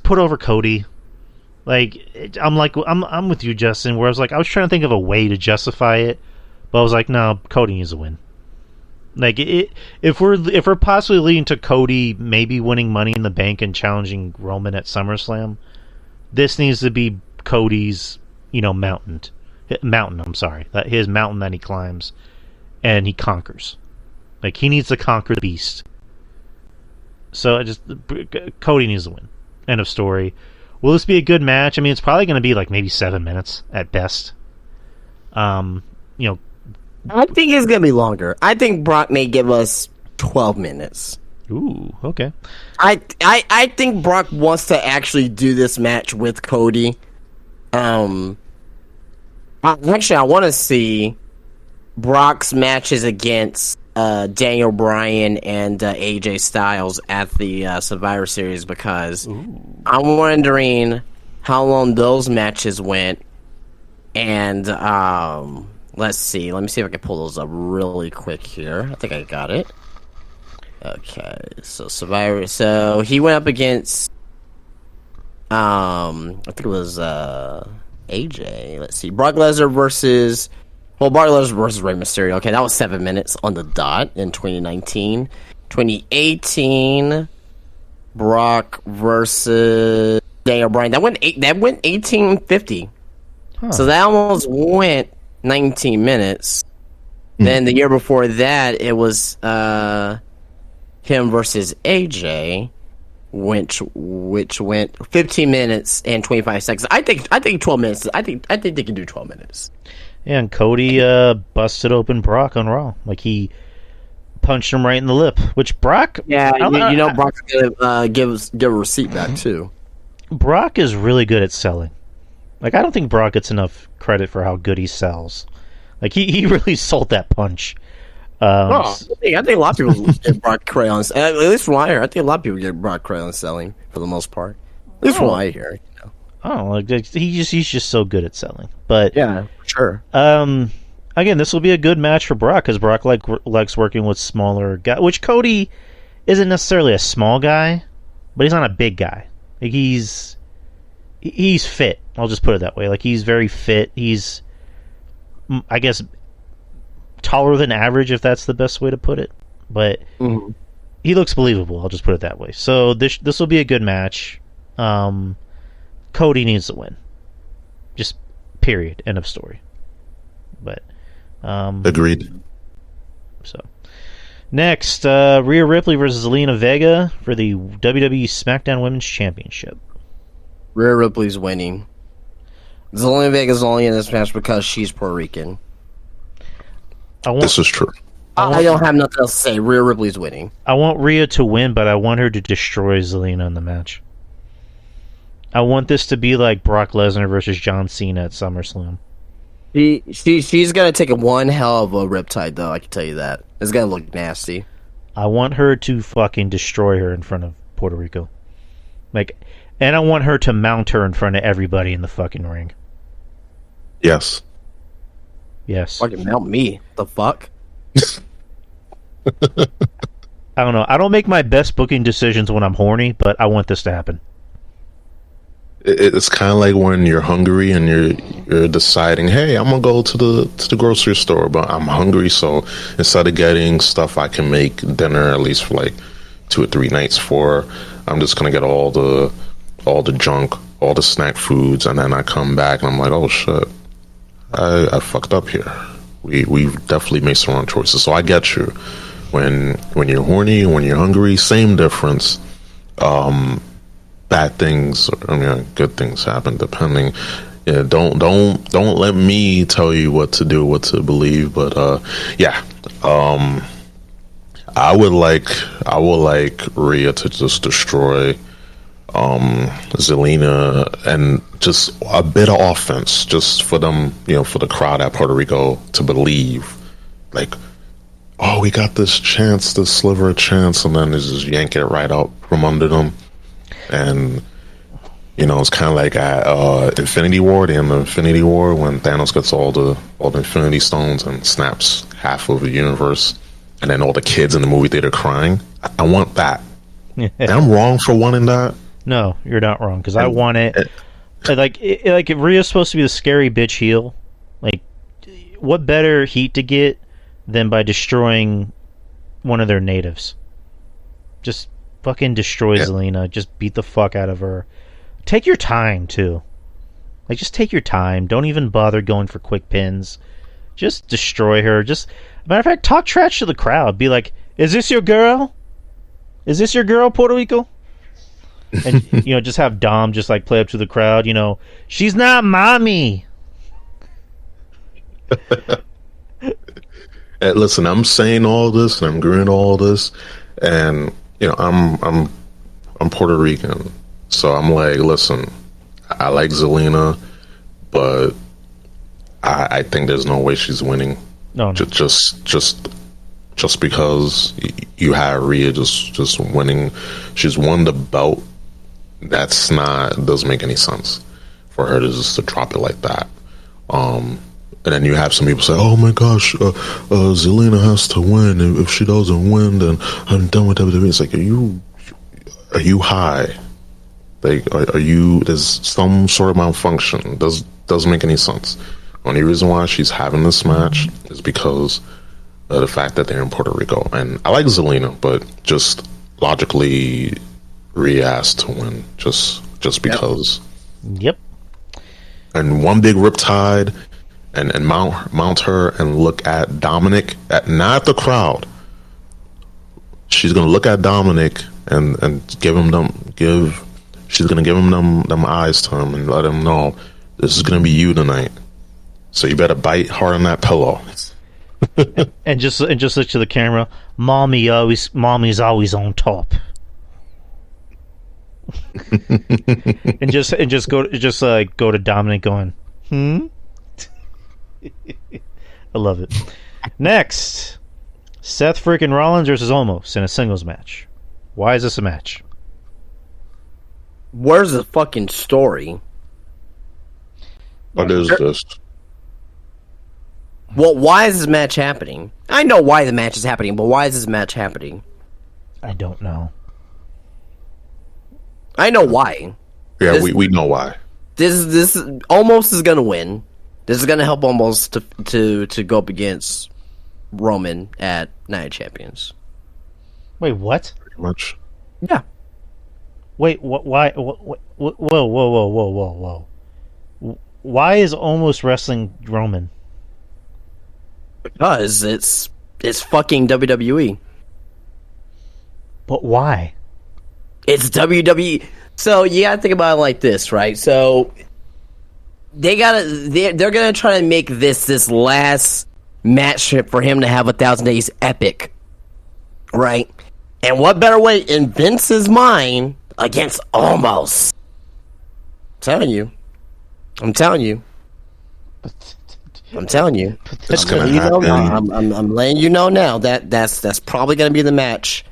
put over Cody. Like, I'm with you, Justin. Where I was trying to think of a way to justify it, but I was like, no, Cody needs to win. Like, if we're possibly leading to Cody maybe winning Money in the Bank and challenging Roman at SummerSlam, this needs to be Cody's, mountain. I'm sorry, that his mountain that he climbs, and he conquers. Like, he needs to conquer the beast. So Cody needs to win. End of story. Will this be a good match? I mean, it's probably going to be like maybe 7 minutes at best. I think it's going to be longer. I think Brock may give us 12 minutes. Ooh, okay. I think Brock wants to actually do this match with Cody. Actually, I want to see Brock's matches against Daniel Bryan and AJ Styles at the Survivor Series, because I'm wondering how long those matches went. And let's see. Let me see if I can pull those up really quick here. I think I got it. Okay, so Survivor. So he went up against I think it was AJ. Let's see. Brock Lesnar versus Brock Lesnar versus Rey Mysterio. Okay, that was 7 minutes on the dot in 2019. 2018, Brock versus Daniel Bryan. That went 1850. Huh. So that almost went 19 minutes. Then the year before that, it was him versus AJ, which went 15 minutes and 25 seconds. I think 12 minutes. I think they can do 12 minutes. Yeah, and Cody busted open Brock on Raw. Like, he punched him right in the lip. Which Brock... Yeah, Brock's going to give a receipt back, too. Brock is really good at selling. Like, I don't think Brock gets enough credit for how good he sells. Like, he really sold that punch. I think a lot of people get Brock credit on... At least from what I hear, I think a lot of people get Brock credit on selling, for the most part. At least from what I hear. Oh, like, he's just so good at selling. But yeah, sure. Again, this will be a good match for Brock, because Brock likes working with smaller guys. Which Cody isn't necessarily a small guy, but he's not a big guy. Like, he's fit. I'll just put it that way. Like, he's very fit. He's, I guess, taller than average, if that's the best way to put it. But he looks believable. I'll just put it that way. So this will be a good match. Cody needs to win. Just period. End of story. But agreed. So next, Rhea Ripley versus Zelina Vega for the WWE SmackDown Women's Championship. Rhea Ripley's winning. Zelina Vega's only in this match because she's Puerto Rican. This is true. I don't have nothing else to say. Rhea Ripley's winning. I want Rhea to win, but I want her to destroy Zelina in the match. I want this to be like Brock Lesnar versus John Cena at SummerSlam. She's gonna take one hell of a riptide, though. I can tell you that. It's gonna look nasty. I want her to fucking destroy her in front of Puerto Rico. And I want her to mount her in front of everybody in the fucking ring. Yes. Yes. Fucking mount me. The fuck? I don't know. I don't make my best booking decisions when I'm horny, but I want this to happen. It's kind of like when you're hungry and you're deciding, hey, I'm gonna go to the grocery store, but I'm hungry, so instead of getting stuff I can make dinner at least for like 2 or 3 nights for, I'm just gonna get all the junk, all the snack foods, and then I come back and I'm like, oh shit, I fucked up here. We've definitely made some wrong choices. So I get you. When you're horny, when you're hungry, same difference. Bad things, good things happen depending. Yeah, don't let me tell you what to do, what to believe. But I would like Rhea to just destroy Zelina and just a bit of offense, just for them, for the crowd at Puerto Rico to believe, like, oh, we got this chance, this sliver of chance, and then they just yank it right out from under them. And it's kind of like at Infinity War, the end of Infinity War, when Thanos gets all the Infinity Stones and snaps half of the universe, and then all the kids in the movie theater crying. I want that. I'm wrong for wanting that. No, you're not wrong, because I want it. Like if Rhea's supposed to be the scary bitch heel, like, what better heat to get than by destroying one of their natives? Just fucking destroy Zelina. Just beat the fuck out of her. Take your time, too. Like, just take your time. Don't even bother going for quick pins. Just destroy her. Just, matter of fact, talk trash to the crowd. Be like, is this your girl? Is this your girl, Puerto Rico? And, just have Dom just, like, play up to the crowd. She's not mommy. Listen, I'm saying all this, and I'm agreeing to all this, and I'm Puerto Rican, so I'm like, listen, I like Zelina, but I think there's no way she's winning. No. Just because you have Rhea just winning, she's won the belt. Doesn't make any sense for her to drop it like that. And then you have some people say, "Oh my gosh, Zelina has to win. If she doesn't win, then I'm done with WWE." It's like, are you high? Like, are you? There's some sort of malfunction. Doesn't make any sense. Only reason why she's having this match is because of the fact that they're in Puerto Rico. And I like Zelina, but just logically, Rhea has to win just because. Yep. And one big riptide. And mount her and look at Dominic, not the crowd. She's gonna look at Dominic and she's gonna give him them eyes to him and let him know this is gonna be you tonight. So you better bite hard on that pillow. and just look to the camera. Mommy's always on top. and just go to Dominic going, I love it. Next, Seth freaking Rollins versus Omos in a singles match. Why is this a match? Where's the fucking story? What is this? Well, why is this match happening? I know why the match is happening, but why is this match happening? I don't know. I know why. Yeah, we know why. This Omos is gonna win. This is gonna help Omos to go up against Roman at Night of Champions. Wait, what? Pretty much. Yeah. Wait, what? Why? Whoa! Why is Omos wrestling Roman? Because it's fucking WWE. But why? It's WWE. So you gotta think about it like this, right? So they're gonna try to make this last match for him to have 1,000 Days epic, right? And what better way in Vince's mind against Omos? telling you. I'm telling you. I'm telling you. It's gonna happen. I'm letting you know now that's probably gonna be the match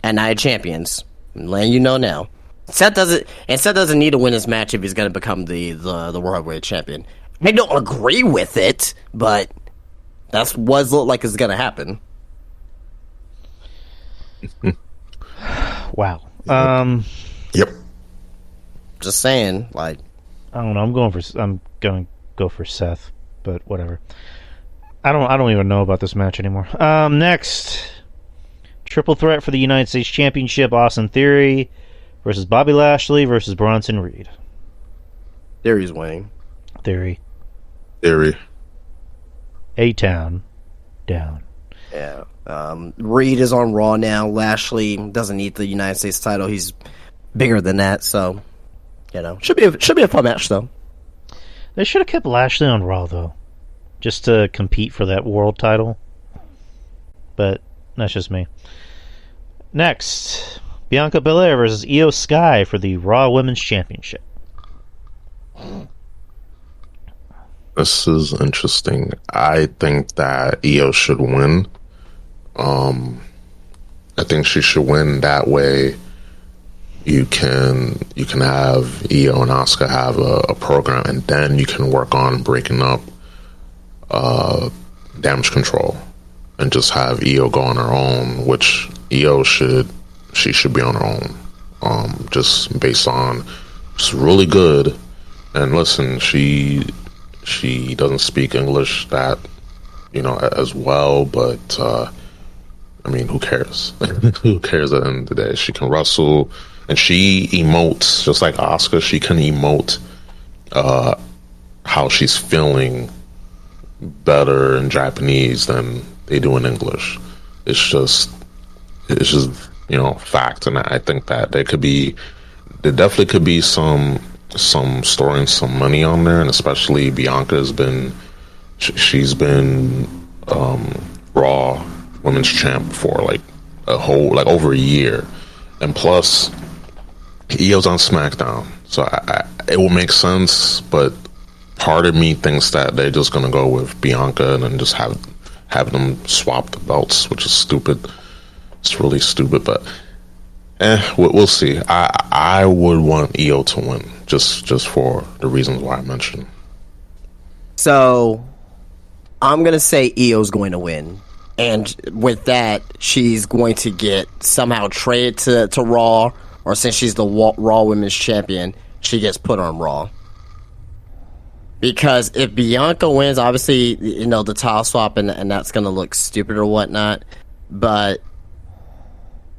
at Night of Champions. I'm letting you know now. Seth doesn't need to win this match if he's gonna become the World Heavyweight Champion. I don't agree with it, but that's what look like is gonna happen. Wow. Yep. Just saying, like, I don't know. I'm going to go for Seth, but whatever. I don't even know about this match anymore. Next, triple threat for the United States Championship: Austin Theory versus Bobby Lashley versus Bronson Reed. Theory's winning. Theory. A-Town down. Yeah. Reed is on Raw now. Lashley doesn't need the United States title. He's bigger than that, so should be a fun match though. They should have kept Lashley on Raw though, just to compete for that world title. But that's just me. Next, Bianca Belair versus Io Sky for the Raw Women's Championship. This is interesting. I think that Io should win. I think she should win. That way you can have Io and Asuka have a program, and then you can work on breaking up Damage Control and just have Io go on her own, which Io should be on her own. Just based on she's really good. And listen, she doesn't speak English that as well, but I mean, who cares? Who cares at the end of the day? She can wrestle, and she emotes just like Asuka. She can emote how she's feeling better in Japanese than they do in English. It's just fact, and I think that there definitely could be some story and some money on there, and especially Bianca she's been Raw Women's Champ for over a year, and plus Io's on SmackDown, so it will make sense. But part of me thinks that they're just gonna go with Bianca and then just have them swap the belts, which is stupid. It's really stupid, but we'll see. I would want Io to win just for the reasons why I mentioned. So I'm gonna say Io's going to win, and with that, she's going to get somehow traded to Raw, or since she's the Raw Women's Champion, she gets put on Raw. Because if Bianca wins, obviously the title swap and that's gonna look stupid or whatnot, but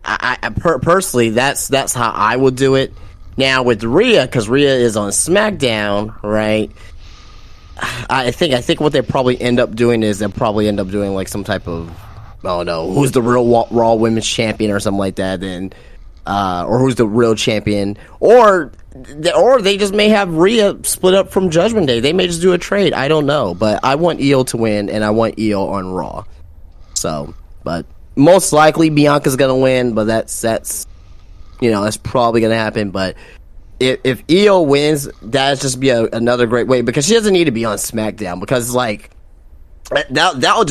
I personally, that's how I would do it. Now with Rhea, because Rhea is on SmackDown, right? I think what they probably end up doing is they'll probably end up doing like some type of, I don't know, who's the real Raw Women's Champion or something like that, and or who's the real champion, or they just may have Rhea split up from Judgment Day. They may just do a trade. I don't know, but I want Io to win, and I want Io on Raw. So, but most likely Bianca's gonna win, but that's probably gonna happen. But if Io wins, that'd just be another great way, because she doesn't need to be on SmackDown, because like that would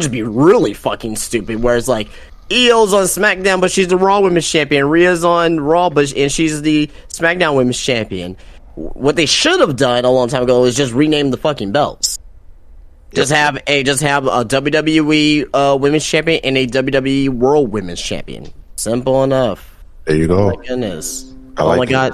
just be really fucking stupid. Whereas like Io's on SmackDown, but she's the Raw Women's Champion. Rhea's on Raw, and she's the SmackDown Women's Champion. What they should have done a long time ago is just rename the fucking belts. Just have a WWE Women's Champion and a WWE World Women's Champion. Simple enough. There you go. Oh my goodness. Oh my god,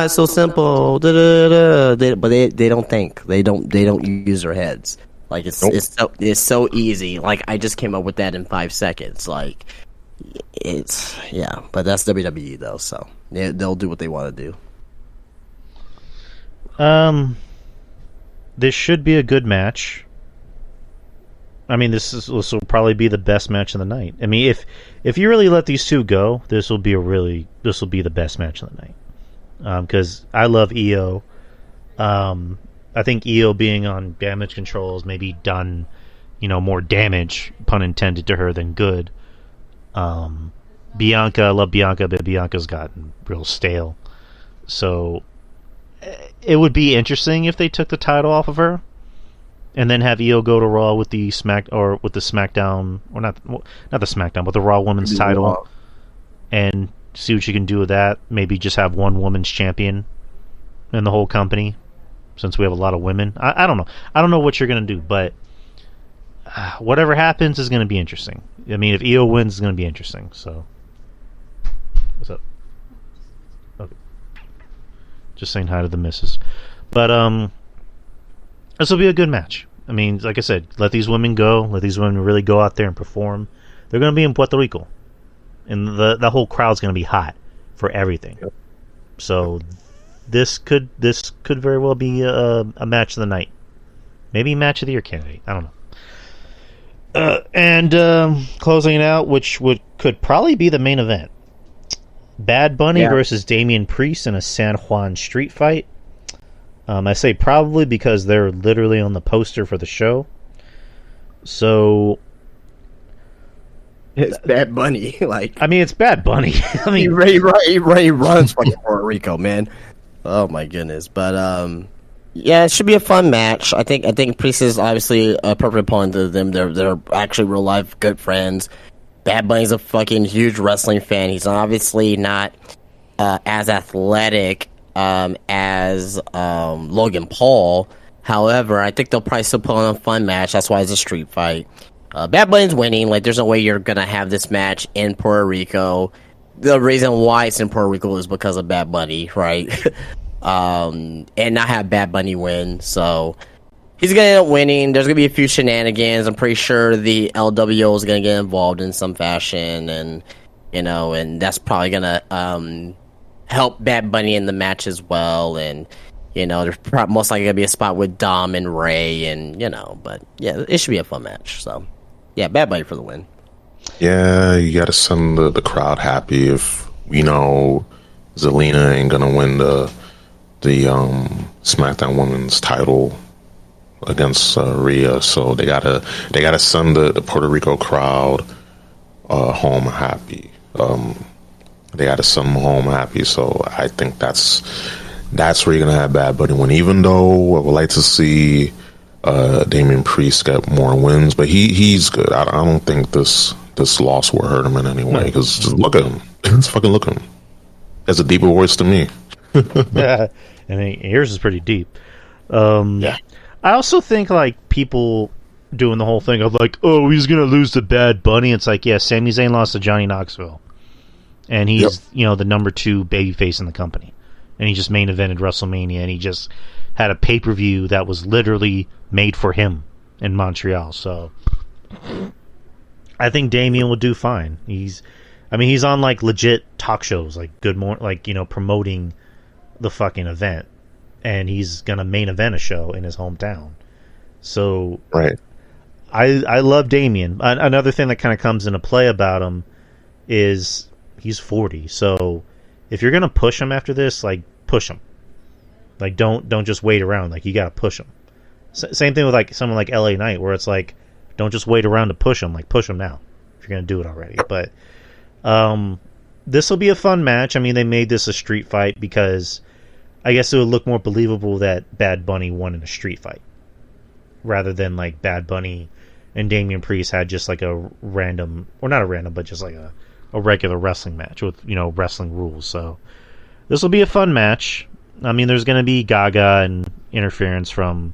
it's so simple. But they don't think. They don't use their heads. Like it's so easy. Like I just came up with that in 5 seconds. Like but that's WWE though, so they'll do what they want to do. This should be a good match. I mean, this will probably be the best match of the night. I mean, if you really let these two go, this will be the best match of the night. Because I love Io. I think Io being on Damage Control has maybe done, more damage, pun intended, to her than good. Bianca, I love Bianca, but Bianca's gotten real stale. So it would be interesting if they took the title off of her, and then have Io go to Raw with the SmackDown, or not the SmackDown, but the Raw Women's title, Raw. and see what you can do with that. Maybe just have one women's champion in the whole company, since we have a lot of women. I don't know. I don't know what you're gonna do, but whatever happens is gonna be interesting. I mean, if Io wins, it's gonna be interesting. So, what's up? Okay, just saying hi to the missus. But this will be a good match. I mean, like I said, let these women go. Let these women really go out there and perform. They're going to be in Puerto Rico, and the whole crowd's going to be hot for everything. Yep. So this could very well be a match of the night, maybe match of the year candidate. I don't know. And closing it out, which could probably be the main event: Bad Bunny versus Damian Priest in a San Juan street fight. I say probably because they're literally on the poster for the show. So it's Bad Bunny. It's Bad Bunny. I mean, Ray runs from Puerto Rico, man. Oh my goodness. But it should be a fun match. I think Priest is obviously a perfect opponent to them. They're actually real life good friends. Bad Bunny's a fucking huge wrestling fan. He's obviously not as athletic as Logan Paul. However, I think they'll probably still put on a fun match. That's why it's a street fight. Bad Bunny's winning. There's no way you're gonna have this match in Puerto Rico. The reason why it's in Puerto Rico is because of Bad Bunny, right? And not have Bad Bunny win. So he's gonna end up winning. There's gonna be a few shenanigans. I'm pretty sure the LWO is gonna get involved in some fashion, and and that's probably gonna help Bad Bunny in the match as well. And there's most likely gonna be a spot with Dom and Ray, and but yeah, it should be a fun match. So yeah, Bad Bunny for the win. Yeah, you gotta send the crowd happy. If we know Zelina ain't gonna win the SmackDown Women's title against Rhea, so they gotta send the Puerto Rico crowd home happy. They gotta send them home happy. So I think that's where you're gonna have Bad Bunny win. Even though I would like to see Damian Priest get more wins, but he's good. I don't think this loss will hurt him in any way, because just look at him. Just fucking look at him. Has a deeper voice to me. Yeah, and yours is pretty deep. Yeah. I also think people doing the whole thing of oh, he's gonna lose to Bad Bunny. It's yeah, Sami Zayn lost to Johnny Knoxville, and he's the number 2 babyface in the company, and he just main evented WrestleMania, and he just had a pay-per-view that was literally made for him in Montreal. So I think Damian will do fine. He's on legit talk shows, Good Morning, promoting the fucking event, and he's gonna main event a show in his hometown. So right, I love Damian. Another thing that kind of comes into play about him is he's 40. So if you're gonna push him after this, push him. Don't just wait around. You gotta push him. Same thing with someone like LA Knight, where it's don't just wait around to push him. Push him now if you're gonna do it already. But this will be a fun match. I mean, they made this a street fight because I guess it would look more believable that Bad Bunny won in a street fight, rather than Bad Bunny and Damian Priest had just a random, or not a random, but just a regular wrestling match with wrestling rules. So this will be a fun match. I mean, there's going to be Gaga and interference from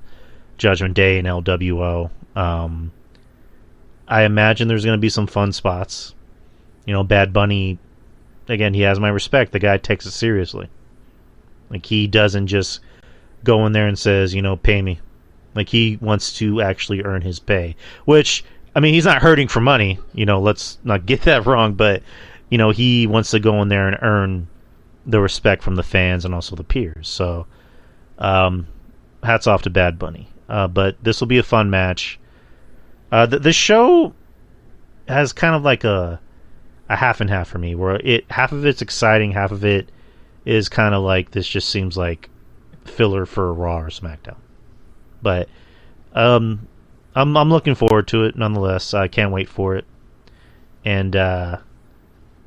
Judgment Day and LWO. I imagine there's going to be some fun spots. Bad Bunny, again, he has my respect. The guy takes it seriously. He doesn't just go in there and says, pay me. He wants to actually earn his pay. Which, I mean, he's not hurting for money. Let's not get that wrong. But, he wants to go in there and earn the respect from the fans and also the peers. So, hats off to Bad Bunny. But this will be a fun match. The show has kind of a half and half for me, where half of it's exciting, half of it is kind of this just seems like filler for Raw or SmackDown. But I'm looking forward to it nonetheless. I can't wait for it. And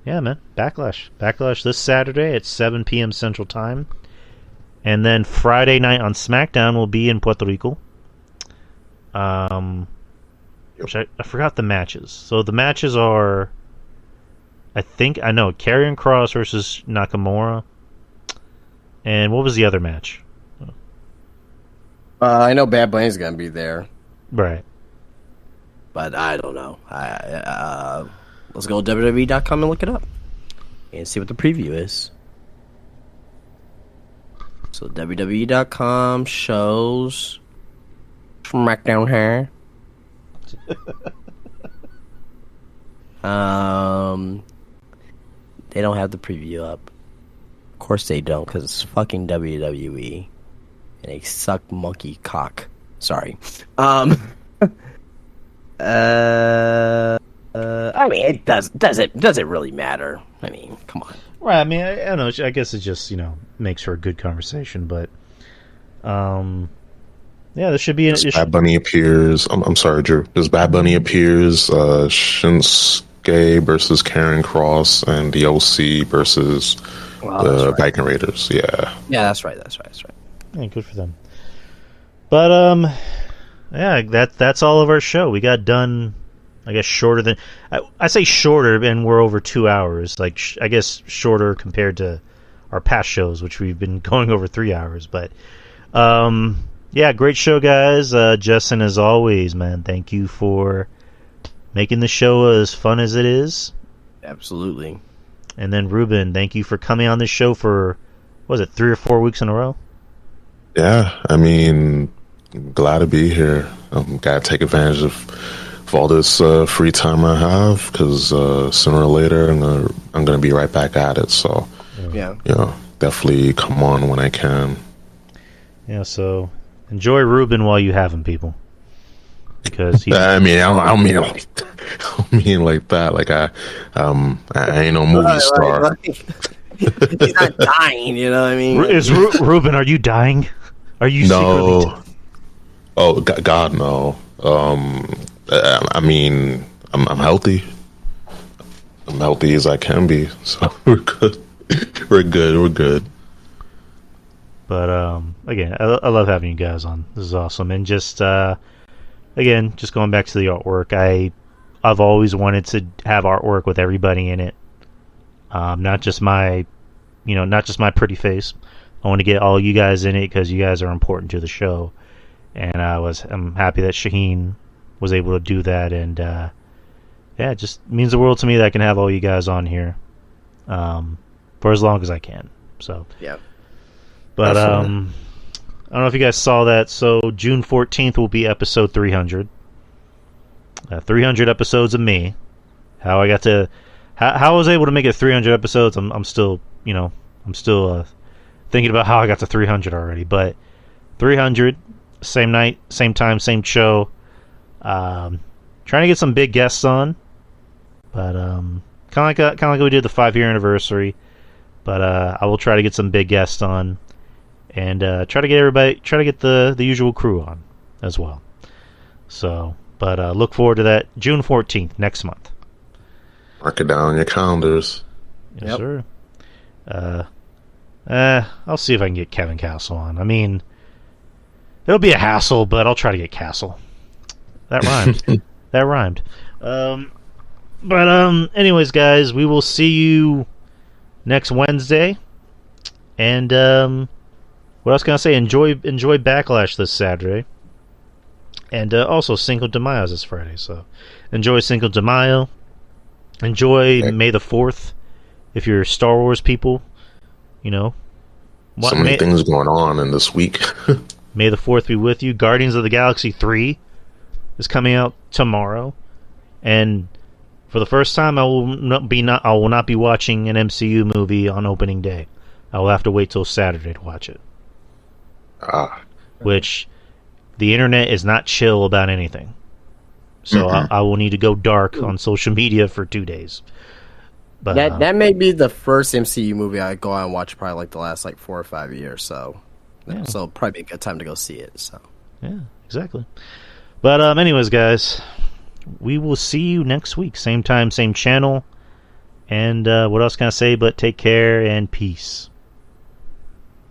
Yeah, man. Backlash this Saturday at 7 p.m. Central Time. And then Friday night on SmackDown will be in Puerto Rico. Which I forgot the matches. So the matches are, I know, Karrion Kross versus Nakamura. And what was the other match? I know Bad Bunny's gonna be there, Right. but I don't know. Let's go to WWE.com and look it up and see what the preview is. So WWE.com shows SmackDown here. They don't have the preview up. Of course they don't, because it's fucking WWE. And they suck monkey cock. Sorry. I mean, does it really matter? I mean, come on. Right. I mean, I don't know. I guess it just makes for a good conversation. But yeah, this should be. Bad Bunny appears. I'm sorry, Drew. Does Bad Bunny appears? Shinsuke versus Karrion Kross and the OC versus the Viking Raiders. Yeah. Yeah, that's right. Yeah, good for them. But yeah, that's all of our show. We got done, I guess, shorter than I say shorter, and we're over 2 hours. Like I guess shorter compared to our past shows, which we've been going over 3 hours. But yeah, great show, guys. Justin, as always, man, thank you for making the show as fun as it is. Absolutely. And then Ruben, thank you for coming on this show for, what was it, 3 or 4 weeks in a row? Yeah, I mean, glad to be here. Gotta take advantage of all this free time I have, because sooner or later I'm gonna be right back at it. So yeah, definitely come on when I can. Yeah, so enjoy Ruben while you have him, people. Because I mean, I don't mean like that. Like I ain't no movie star. He's not dying, you know what I mean? Ruben, are you dying? Are you no? Secretly Oh God, no. I mean, I'm healthy. I'm healthy as I can be, so we're good. We're good. But again, I love having you guys on. This is awesome, and just again, just going back to the artwork, I've always wanted to have artwork with everybody in it, not just my pretty face. I want to get all you guys in it because you guys are important to the show, and I'm happy that Shaheen was able to do that, and yeah, it just means the world to me that I can have all you guys on here for as long as I can. So yeah. But I don't know if you guys saw that. So June 14th will be episode 300. 300 episodes of me. How I was able to make it 300 episodes. I'm still thinking about how I got to 300 already. But 300, same night, same time, same show. Trying to get some big guests on, but kind of like we did the 5-year anniversary. But I will try to get some big guests on, and try to get the usual crew on as well. So, but look forward to that June 14th next month. Mark it down on your calendars. Yes, sir. I'll see if I can get Kevin Castle on. I mean, it'll be a hassle, but I'll try to get Castle. That rhymed. That rhymed. But anyways, guys, we will see you next Wednesday. And what else can I say? Enjoy Backlash this Saturday. And also Cinco de Mayo this Friday. So enjoy Cinco de Mayo. Enjoy May the 4th. If you're Star Wars people, so many things going on in this week. May the 4th be with you. Guardians of the Galaxy 3 is coming out tomorrow, and for the first time, I will not be watching an MCU movie on opening day. I will have to wait till Saturday to watch it. Which the internet is not chill about anything, so I will need to go dark on social media for 2 days. But that may be the first MCU movie I go out and watch probably like the last 4 or 5 years. So it'll probably be a good time to go see it. So yeah, exactly. But anyways, guys, we will see you next week. Same time, same channel. And what else can I say but take care and peace.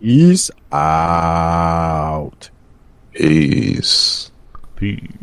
Peace out. Peace. Peace.